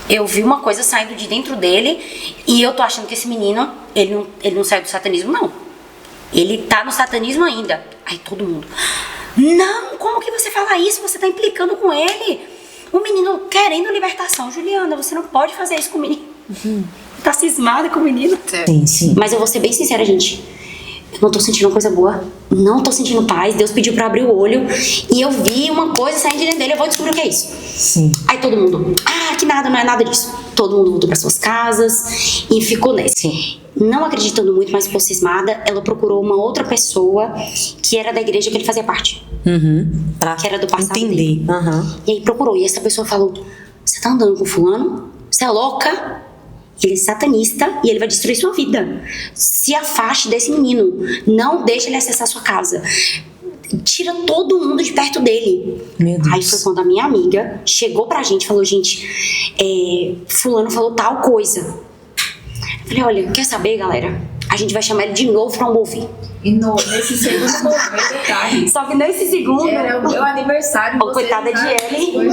Eu vi uma coisa saindo de dentro dele e eu tô achando que esse menino, ele não saiu do satanismo, não. Ele tá no satanismo ainda. Aí todo mundo, não, como que você fala isso? Você tá implicando com ele. O menino querendo libertação. Juliana, você não pode fazer isso com o menino. Tá cismada com o menino. Sim. Mas eu vou ser bem sincera, gente. Eu não tô sentindo uma coisa boa. Não tô sentindo paz. Deus pediu pra abrir o olho. E eu vi uma coisa saindo de dentro dele. Eu vou descobrir o que é isso. Sim. Aí todo mundo, que nada, não é nada disso. Todo mundo voltou para suas casas e ficou nesse. Não acreditando muito, mas ficou cismada, ela procurou uma outra pessoa que era da igreja que ele fazia parte. Pra que era do passado entender. dele. E aí procurou, e essa pessoa falou, você tá andando com fulano? Você é louca? Ele é satanista e ele vai destruir sua vida. Se afaste desse menino. Não deixe ele acessar sua casa. Tira todo mundo de perto dele. Meu Deus. Aí foi quando a minha amiga chegou pra gente e falou, gente, fulano falou tal coisa. Eu falei, olha, quer saber, galera? A gente vai chamar ele de novo pra um ouvir. E nesse segundo momento, detalhe. Só que nesse segundo... Era o meu aniversário. Coitada de Ellen.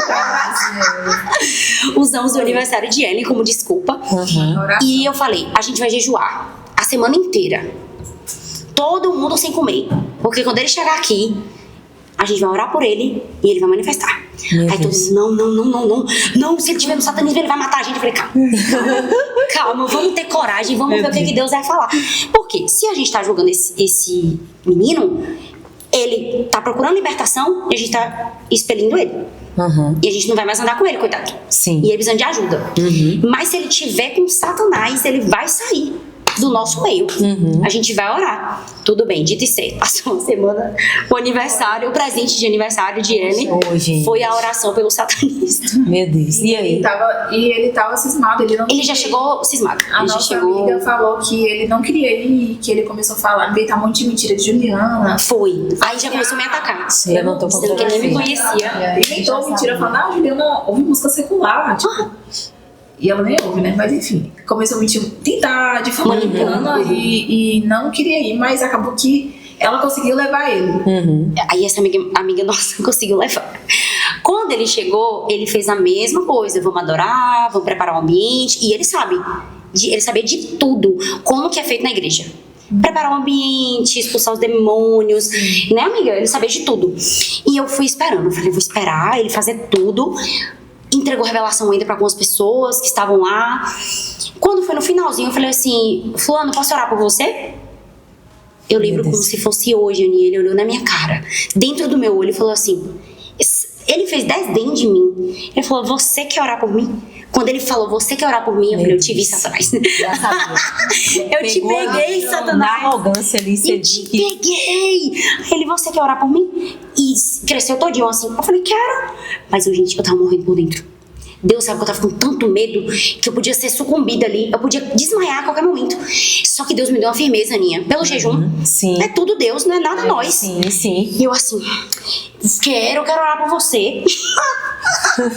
Usamos o aniversário de Ellen como desculpa. E eu falei, a gente vai jejuar a semana inteira. Todo mundo sem comer. Porque quando ele chegar aqui, a gente vai orar por ele e ele vai manifestar. Aí todos, não, se ele tiver no satanismo, ele vai matar a gente. Eu falei, calma, vamos ter coragem, vamos ver o que Deus vai falar. Porque se a gente tá julgando esse menino, ele tá procurando libertação e a gente tá expelindo ele. E a gente não vai mais andar com ele, coitado. Sim. E ele precisa de ajuda. Mas se ele tiver com Satanás, ele vai sair do nosso meio. A gente vai orar. Tudo bem, dito e certo. Passou uma semana, o aniversário, o presente de aniversário de Ellen foi a oração pelo satanista. Meu Deus. E aí? Ele tava cismado, ele já chegou cismado. A nossa amiga falou que ele não queria ir, que ele começou a falar, inventar um monte de mentira de Juliana. Foi. Aí já começou a me atacar. Levantou contra você. Porque nem me conhecia. Inventou mentira, falando, Juliana ouve música secular, tipo... E ela nem ouve, né? Mas enfim, começou a mentir, tentar difamar Juliana e não queria ir, mas acabou que ela conseguiu levar ele. Aí essa amiga nossa conseguiu levar. Quando ele chegou, ele fez a mesma coisa. Vamos adorar, vamos preparar o ambiente. E ele sabe. Ele sabia de tudo. Como que é feito na igreja. Preparar o ambiente, expulsar os demônios. Né, amiga? Ele sabia de tudo. E eu fui esperando. Eu falei, vou esperar ele fazer tudo. Entregou revelação ainda para algumas pessoas que estavam lá. Quando foi no finalzinho, eu falei assim, fulano, posso orar por você? Eu lembro como se fosse hoje, Aninha. Ele olhou na minha cara, dentro do meu olho, e falou assim, ele fez desdém de mim. Ele falou, você quer orar por mim? Quando ele falou, você quer orar por mim? Eu falei, eu te vi, Satanás. Eu te peguei, Satanás. Na arrogância ali, você te peguei. Ele, você quer orar por mim? E cresceu todinho assim. Eu falei, quero. Mas, gente, eu tava morrendo por dentro. Deus sabe que eu tava com tanto medo que eu podia ser sucumbida ali. Eu podia desmaiar a qualquer momento. Só que Deus me deu uma firmeza, Aninha. Pelo jejum. Sim. É tudo Deus, não é nada nós. Sim. E eu assim, quero orar por você. Só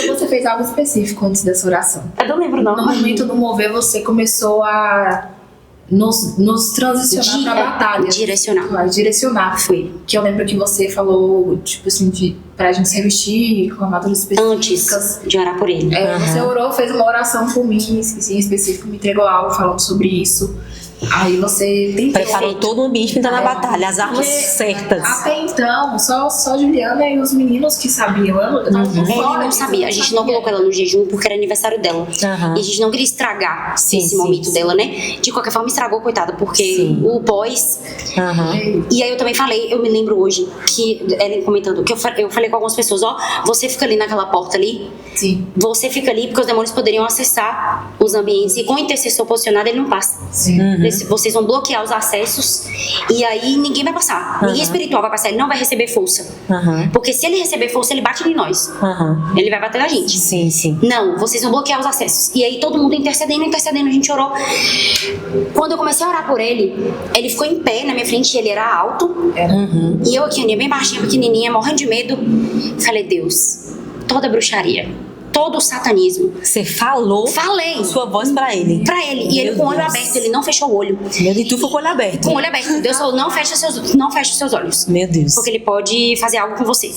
que você fez algo específico antes dessa oração. Eu não lembro, não. No momento do mover, você começou a nos transicionar pra batalha. Direcionar. Foi. Que eu lembro que você falou, tipo assim, pra gente se revestir com armaduras específicas. Antes de orar por ele. Você orou, fez uma oração por mim, em específico, me entregou algo falando sobre isso. Aí você preparou todo o ambiente pra entrar na batalha, as armas certas. Até então, só Juliana e os meninos que sabiam. Eu não sabia. A gente não colocou ela no jejum porque era aniversário dela. E a gente não queria estragar esse momento dela, né? De qualquer forma, estragou, coitada, porque o pós. E aí eu também falei, eu me lembro hoje que ela comentando, que eu falei com algumas pessoas, ó, você fica ali naquela porta ali. Você fica ali porque os demônios poderiam acessar os ambientes e com o intercessor posicionado ele não passa. Vocês vão bloquear os acessos e aí ninguém vai passar. Ninguém espiritual vai passar, ele não vai receber força. Porque se ele receber força, ele bate em nós. Ele vai bater na gente. Sim. Não, vocês vão bloquear os acessos. E aí todo mundo intercedendo, a gente orou. Quando eu comecei a orar por ele, ele ficou em pé na minha frente, ele era alto. E eu aqui, bem baixinha, pequenininha, morrendo de medo. Falei, Deus, toda bruxaria, todo o satanismo. Você falou? Falei. Sua voz pra ele. E ele com o olho aberto, ele não fechou o olho. E tu ficou com o olho aberto. Com o olho aberto. Deus falou, não feche os seus olhos. Meu Deus. Porque ele pode fazer algo com você.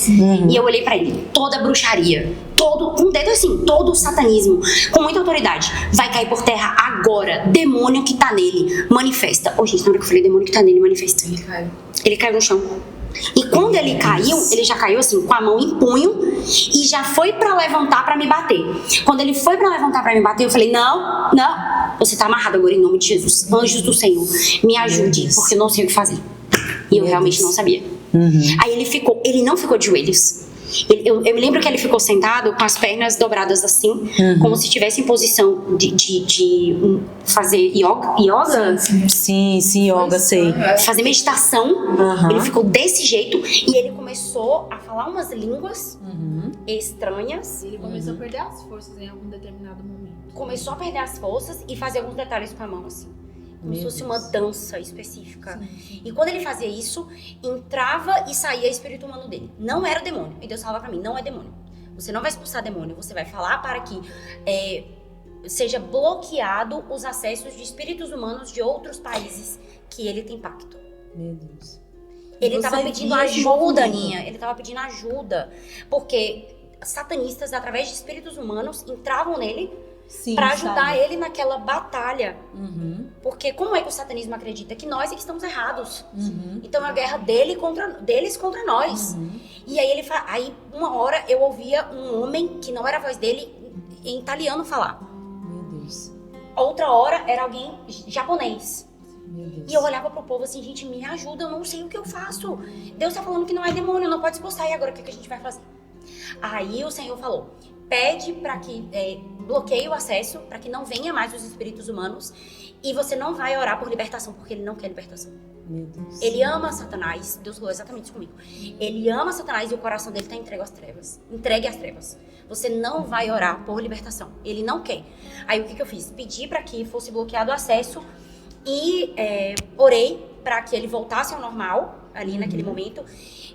E eu olhei pra ele, toda bruxaria, com o dedo assim, todo o satanismo, com muita autoridade, vai cair por terra agora. Demônio que tá nele, manifesta. Gente, na hora que eu falei demônio que tá nele, manifesta. Ele caiu no chão. E quando ele caiu, ele já caiu assim, com a mão em punho e já foi pra levantar pra me bater. Quando ele foi pra levantar pra me bater, eu falei, não, você tá amarrado agora em nome de Jesus. Anjos do Senhor, me ajude, porque eu não sei o que fazer. E eu realmente não sabia. Aí ele não ficou de joelhos. Eu me lembro que ele ficou sentado com as pernas dobradas assim, como se estivesse em posição de fazer yoga. Sim, yoga, sei. Fazer meditação. Ele ficou desse jeito e ele começou a falar umas línguas estranhas. Ele começou a perder as forças em algum determinado momento. Começou a perder as forças e fazer alguns detalhes com a mão assim. Como se fosse uma dança específica. E quando ele fazia isso, entrava e saía espírito humano dele. Não era demônio. E Deus falava pra mim, não é demônio. Você não vai expulsar demônio. Você vai falar para que seja bloqueado os acessos de espíritos humanos de outros países que ele tem pacto. Meu Deus. Ele tava pedindo ajuda, Aninha. Ele tava pedindo ajuda. Porque satanistas, através de espíritos humanos, entravam nele para ajudar ele naquela batalha. Porque como é que o satanismo acredita? Que nós é que estamos errados. Então é a guerra deles contra nós. E aí aí uma hora eu ouvia um homem que não era a voz dele em italiano falar. Meu Deus. Outra hora era alguém japonês. Meu Deus. E eu olhava pro povo assim, gente, me ajuda, eu não sei o que eu faço. Deus tá falando que não é demônio, não pode expulsar. E agora o que a gente vai fazer? Aí o Senhor falou, pede para que bloqueie o acesso, para que não venha mais os espíritos humanos, e você não vai orar por libertação, porque ele não quer libertação. Meu Deus. Ele ama Satanás, Deus falou exatamente isso comigo. Ele ama Satanás e o coração dele está entregue às trevas. Entregue às trevas. Você não vai orar por libertação, ele não quer. Aí o que eu fiz? Pedi para que fosse bloqueado o acesso e orei para que ele voltasse ao normal, ali naquele momento,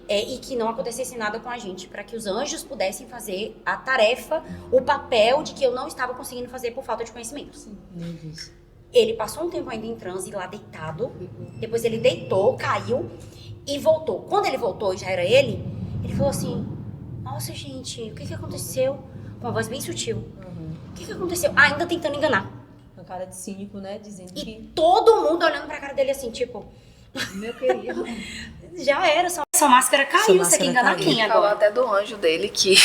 e que não acontecesse nada com a gente, para que os anjos pudessem fazer a tarefa, o papel de que eu não estava conseguindo fazer por falta de conhecimento. Meu Deus. Ele passou um tempo ainda em transe lá deitado, depois ele deitou, caiu e voltou. Quando ele voltou e já era ele falou assim, nossa gente, o que aconteceu? Com uma voz bem sutil. O que aconteceu? Ainda tentando enganar. Uma cara de cínico, né? Dizendo E que... todo mundo olhando pra cara dele assim, tipo... Meu querido. Já era, sua máscara caiu, você quer enganar quem Ele falou agora? até do anjo dele, que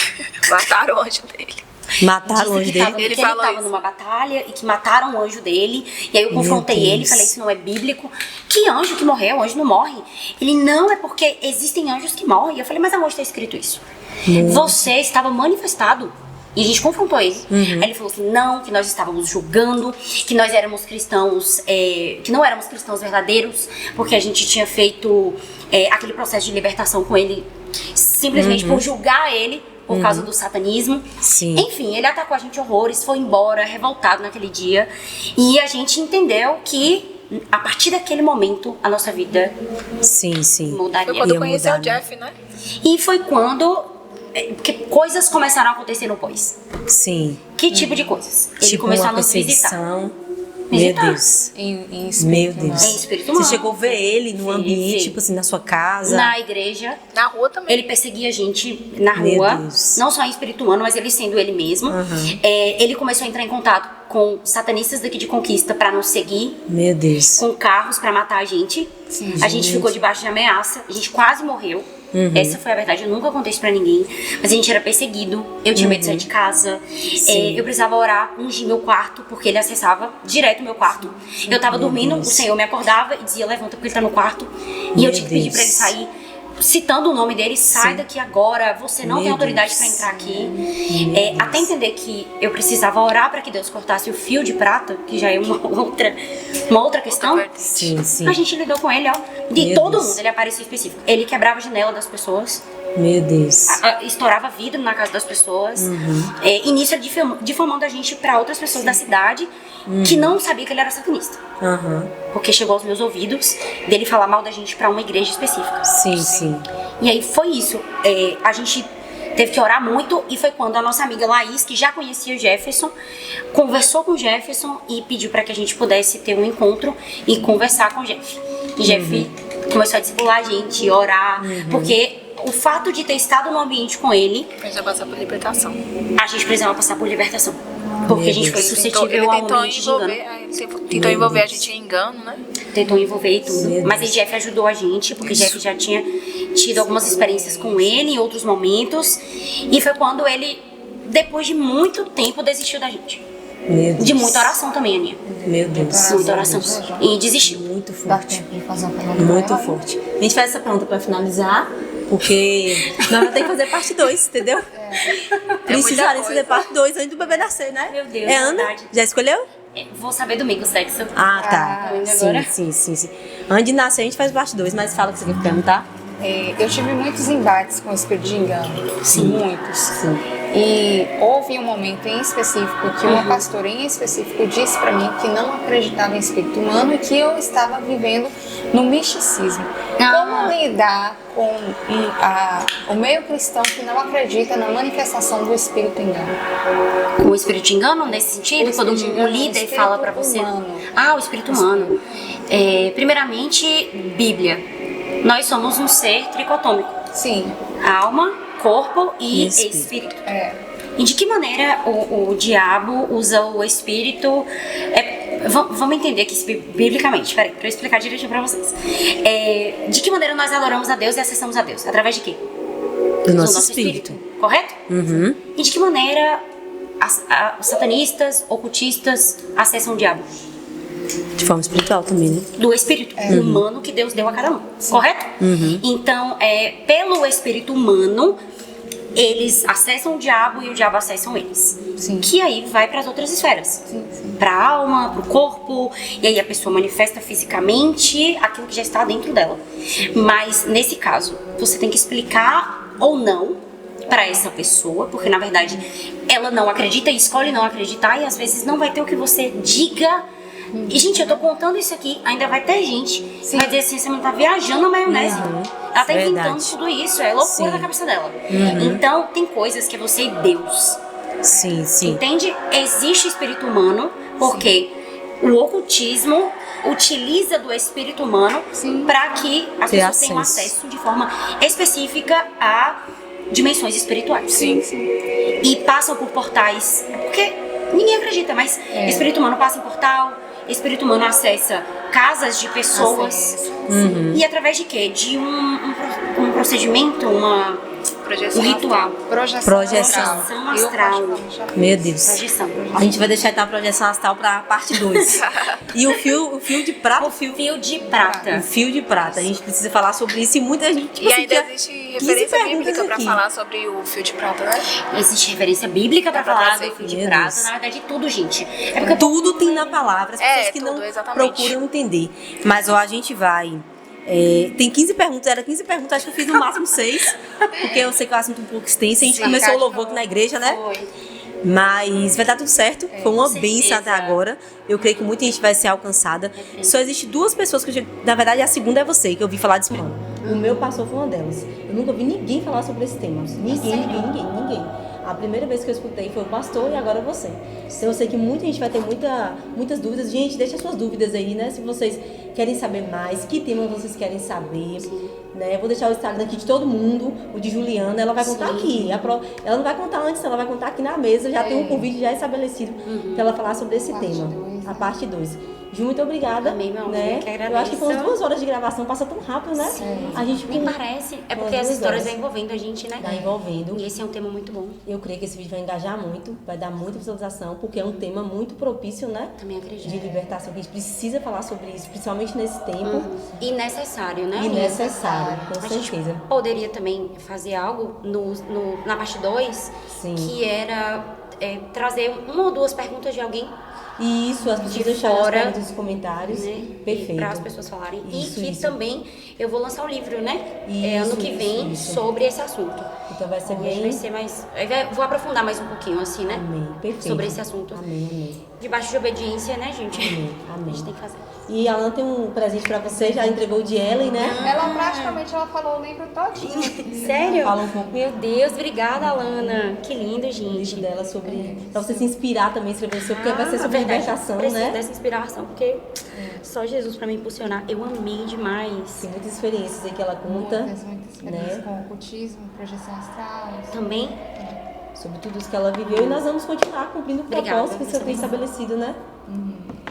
mataram o anjo dele. Mataram o anjo dele? Ele estava numa batalha e que mataram o anjo dele. E aí eu confrontei ele e falei, isso não é bíblico. Que anjo que morreu? O anjo não morre. Ele, não, é porque existem anjos que morrem. E eu falei, mas aonde está escrito isso? Você estava manifestado. E a gente confrontou ele. Aí ele falou assim, não, que nós estávamos julgando, que nós éramos cristãos, que não éramos cristãos verdadeiros, porque a gente tinha feito aquele processo de libertação com ele simplesmente por julgar ele por causa do satanismo. Sim. Enfim, ele atacou a gente horrores, foi embora, revoltado naquele dia. E a gente entendeu que a partir daquele momento a nossa vida mudaria. Foi quando conheceu o Jeff, né? E foi quando... Porque coisas começaram a acontecer no pós. Sim. Que tipo de coisas? Ele Tipo começou uma a nos visitar. perseguição. Meu Deus. Em Meu espírito, Deus. Em espírito humano. Você chegou a ver ele no ambiente, vi. tipo assim, na sua casa? Na igreja. Na rua também. Ele perseguia a gente na Meu rua. Deus. Não só em espírito humano, mas ele sendo ele mesmo. Ele começou a entrar em contato com satanistas daqui de Conquista pra nos seguir. Meu Deus. Com carros pra matar a gente. A gente ficou debaixo de ameaça. A gente quase morreu. Essa foi a verdade, eu nunca contei isso pra ninguém. Mas a gente era perseguido, eu tinha medo de sair de casa. Eu precisava orar, ungir meu quarto, porque ele acessava direto o meu quarto. Eu tava dormindo, o Senhor me acordava e dizia, levanta porque ele tá no quarto. E eu tinha que pedir pra ele sair. citando o nome dele, sai daqui agora, você não tem autoridade para entrar aqui. Até entender que eu precisava orar para que Deus cortasse o fio de prata, que já é uma outra questão. Sim. A gente lidou com ele, ó. De todo mundo, ele aparecia específico. Ele quebrava a janela das pessoas. Meu Deus. Estourava vidro na casa das pessoas. E nisso ele difamando a gente para outras pessoas da cidade que não sabia que ele era satanista. Porque chegou aos meus ouvidos dele falar mal da gente para uma igreja específica. Sim. E aí foi isso. A gente teve que orar muito e foi quando a nossa amiga Laís, que já conhecia o Jefferson, conversou com o Jefferson e pediu para que a gente pudesse ter um encontro e conversar com o Jeff. E Jeff começou a discipular a gente, orar, porque o fato de ter estado no ambiente com ele, A gente vai passar por libertação. a gente precisava passar por libertação. Porque a gente foi suscetível a um ambiente de engano. Tentou envolver a gente em engano, né? Tentou envolver e tudo. Mas aí Jeff ajudou a gente, porque Jeff já tinha tido algumas experiências com ele em outros momentos. E foi quando ele, depois de muito tempo, desistiu da gente. Meu Deus. De muita oração também, Aninha. Meu Deus. Muita oração. E desistiu. Muito Dá forte. tempo de fazer uma pergunta. Muito forte. A gente faz essa pergunta pra finalizar, porque nós vamos ter que fazer parte 2, entendeu? Precisaria fazer parte 2 antes do bebê nascer, né? Meu Deus, É é Ana? verdade. Já escolheu? Vou saber domingo o sexo. Ah, tá. agora? Sim. Antes de nascer, a gente faz parte 2, mas fala o que você quer perguntar. Eu tive muitos embates com o espírito de engano. Muitos. E houve um momento em específico que uma pastora em específico disse para mim que não acreditava em espírito humano e que eu estava vivendo no misticismo. Como lidar com o meio cristão que não acredita na manifestação do espírito engano? Com o espírito de engano, nesse sentido? O Quando espírito de um engano, líder o espírito fala pra você. humano. O espírito humano. Primeiramente, Bíblia. Nós somos um ser tricotômico. Sim. Alma, corpo e Espírito. espírito. E de que maneira o diabo usa o espírito? Vamos entender aqui biblicamente, peraí, pra eu explicar direitinho pra vocês. De que maneira nós adoramos a Deus e acessamos a Deus? Através de quê? Do nosso espírito. Correto? E de que maneira os satanistas, ocultistas acessam o diabo? De forma espiritual também, né? Do espírito humano que Deus deu a cada um, correto? Então, pelo espírito humano, eles acessam o diabo e o diabo acessam eles. Sim. Que aí vai para as outras esferas. Para a alma, para o corpo, e aí a pessoa manifesta fisicamente aquilo que já está dentro dela. Mas, nesse caso, você tem que explicar ou não para essa pessoa, porque na verdade ela não acredita e escolhe não acreditar, e às vezes não vai ter o que você diga. E, gente, eu tô contando isso aqui, ainda vai ter gente que vai dizer assim, você não tá viajando na maionese. Ela tá inventando tudo isso, é loucura na cabeça dela. Então, tem coisas que é você e Deus. Sim. Entende? Existe espírito humano, porque o ocultismo utiliza do espírito humano para que as pessoas tenham acesso de forma específica a dimensões espirituais. E passam por portais, porque ninguém acredita, mas espírito humano passa em portal, espírito humano acessa casas de pessoas. E através de quê? De um procedimento, um ritual. projeção astral. Meu Deus. Projeção. A gente vai deixar então a projeção astral pra parte 2. E o fio de prata. O fio de prata. O fio de prata. A gente precisa falar sobre isso e muita gente. Tipo, E assim, ainda quer existe 15 referência perguntas bíblica pra aqui. falar sobre o fio de prata, né? Existe referência bíblica pra pra falar trazer. do fio de Meu prata. Deus. Na verdade, tudo, gente. É porque Tudo tem na palavra, as pessoas que tudo, não exatamente. procuram entender. Mas ó, a gente vai. Tem 15 perguntas, era 15 perguntas, acho que eu fiz no máximo 6, porque eu sei que é um assunto um pouco extenso. A gente começou o louvor aqui na igreja, né? Mas vai dar tudo certo. Foi uma bênção até agora. Eu creio que muita gente vai ser alcançada. Só existe 2 pessoas que na verdade a segunda é você, que eu vi falar desse plano. O meu pastor foi uma delas. Eu nunca vi ninguém falar sobre esse tema. Ninguém. A primeira vez que eu escutei foi o pastor e agora você. Então eu sei que muita gente vai ter muitas dúvidas. Gente, deixa suas dúvidas aí, né? Se vocês querem saber mais, que tema vocês querem saber, né? Eu vou deixar o Instagram aqui de todo mundo, o de Juliana, ela vai contar aqui. Ela não vai contar antes, ela vai contar aqui na mesa. Já tem um convite já estabelecido para ela falar sobre esse tema, a parte 2. Ju, muito obrigada. Amém, meu amor, né? eu que agradeço. Eu acho que foram 2 horas de gravação, passa tão rápido, né? Sim, A gente nem parece. É porque as histórias vão envolvendo a gente, né? Tá envolvendo. E esse é um tema muito bom. Eu creio que esse vídeo vai engajar muito, vai dar muita visualização, porque é um tema muito propício, né? Também acredito. De libertação, que a gente precisa falar sobre isso, principalmente nesse tempo. E necessário, né? E necessário, com A gente certeza. poderia também fazer algo na parte 2, Sim. que era trazer 1 ou 2 perguntas de alguém, E isso, as pessoas de deixarem as fora, perguntas nos comentários. né? Perfeito. Para as pessoas falarem. Isso, e que isso. também eu vou lançar um livro, né? Isso, ano que vem, isso. sobre esse assunto. Então vai ser E aí bem... vai ser mais. Vou aprofundar mais um pouquinho, assim, né? Amém, perfeito. Sobre esse assunto. Amém, amém. Debaixo de obediência, né, gente? Amém, amém. A gente tem que fazer. E a Alana tem um presente pra você, já entregou o de Ellen, né? Ela praticamente falou o livro todinho. Sério? Fala um pouco. Meu Deus, obrigada, Alana. Que lindo, O gente. livro dela sobre... Pra você se inspirar também, escrever o seu, porque vai ser sobre verdade, libertação, preciso né? dessa inspiração, porque só Jesus pra me impulsionar. Eu amei demais. Tem muitas experiências aí que ela conta, Muitas experiências né? com ocultismo, projeção astral. Também, Sobre tudo isso que ela viveu. E nós vamos continuar cumprindo o Obrigada, propósito que o Senhor tem você estabelecido, né?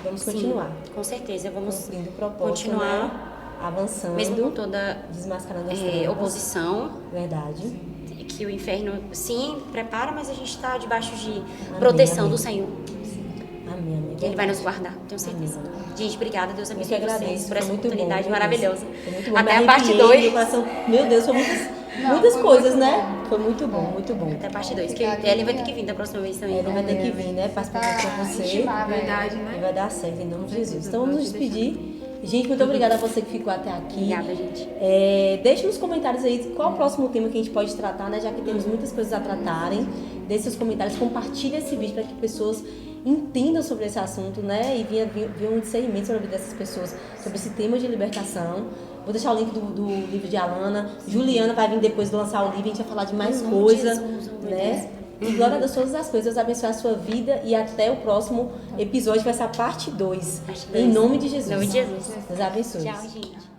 Vamos continuar. com certeza, vamos Cumprindo o propósito, continuar, né? Avançando. mesmo com toda Desmascarando as trevas. oposição, Verdade. que o inferno, sim, prepara, mas a gente está debaixo de proteção amém. do Senhor. Amém, amém. Ele vai nos guardar, tenho certeza. Gente, obrigada, Deus Eu que abençoe vocês agradeço. por essa Foi muito oportunidade bom, maravilhosa. Foi muito bom. Até Me a parte arrepiei, 2. meu coração- Meu Deus, foi muitas foi coisas, muito né? bom. Foi muito bom, muito bom. Até a parte 2, que Obrigada, ele vai ter Lilian. que vir da próxima vez também. Ele vai ter que vir, né? Participar com você. Intimar, Verdade, E né? vai dar certo, em nome de Jesus. Então vamos nos despedir. Gente, muito obrigada a você que ficou até aqui. Obrigada, gente. Deixe nos comentários aí qual o próximo tema que a gente pode tratar, né? Já que temos muitas coisas a tratarem. Deixe seus comentários, compartilhe esse vídeo para que pessoas entendam sobre esse assunto, né? E venham um discernimento sobre a vida dessas pessoas, sobre esse tema de libertação. Vou deixar o link do livro de Alana. Juliana vai vir depois de lançar o livro, a gente vai falar de mais coisa, né? E glória a Deus, todas as coisas, Deus abençoe a sua vida e até o próximo episódio, vai ser a parte 2. Parte Em dois. nome de Jesus. Em nome de Jesus. Deus abençoe. Tchau, gente.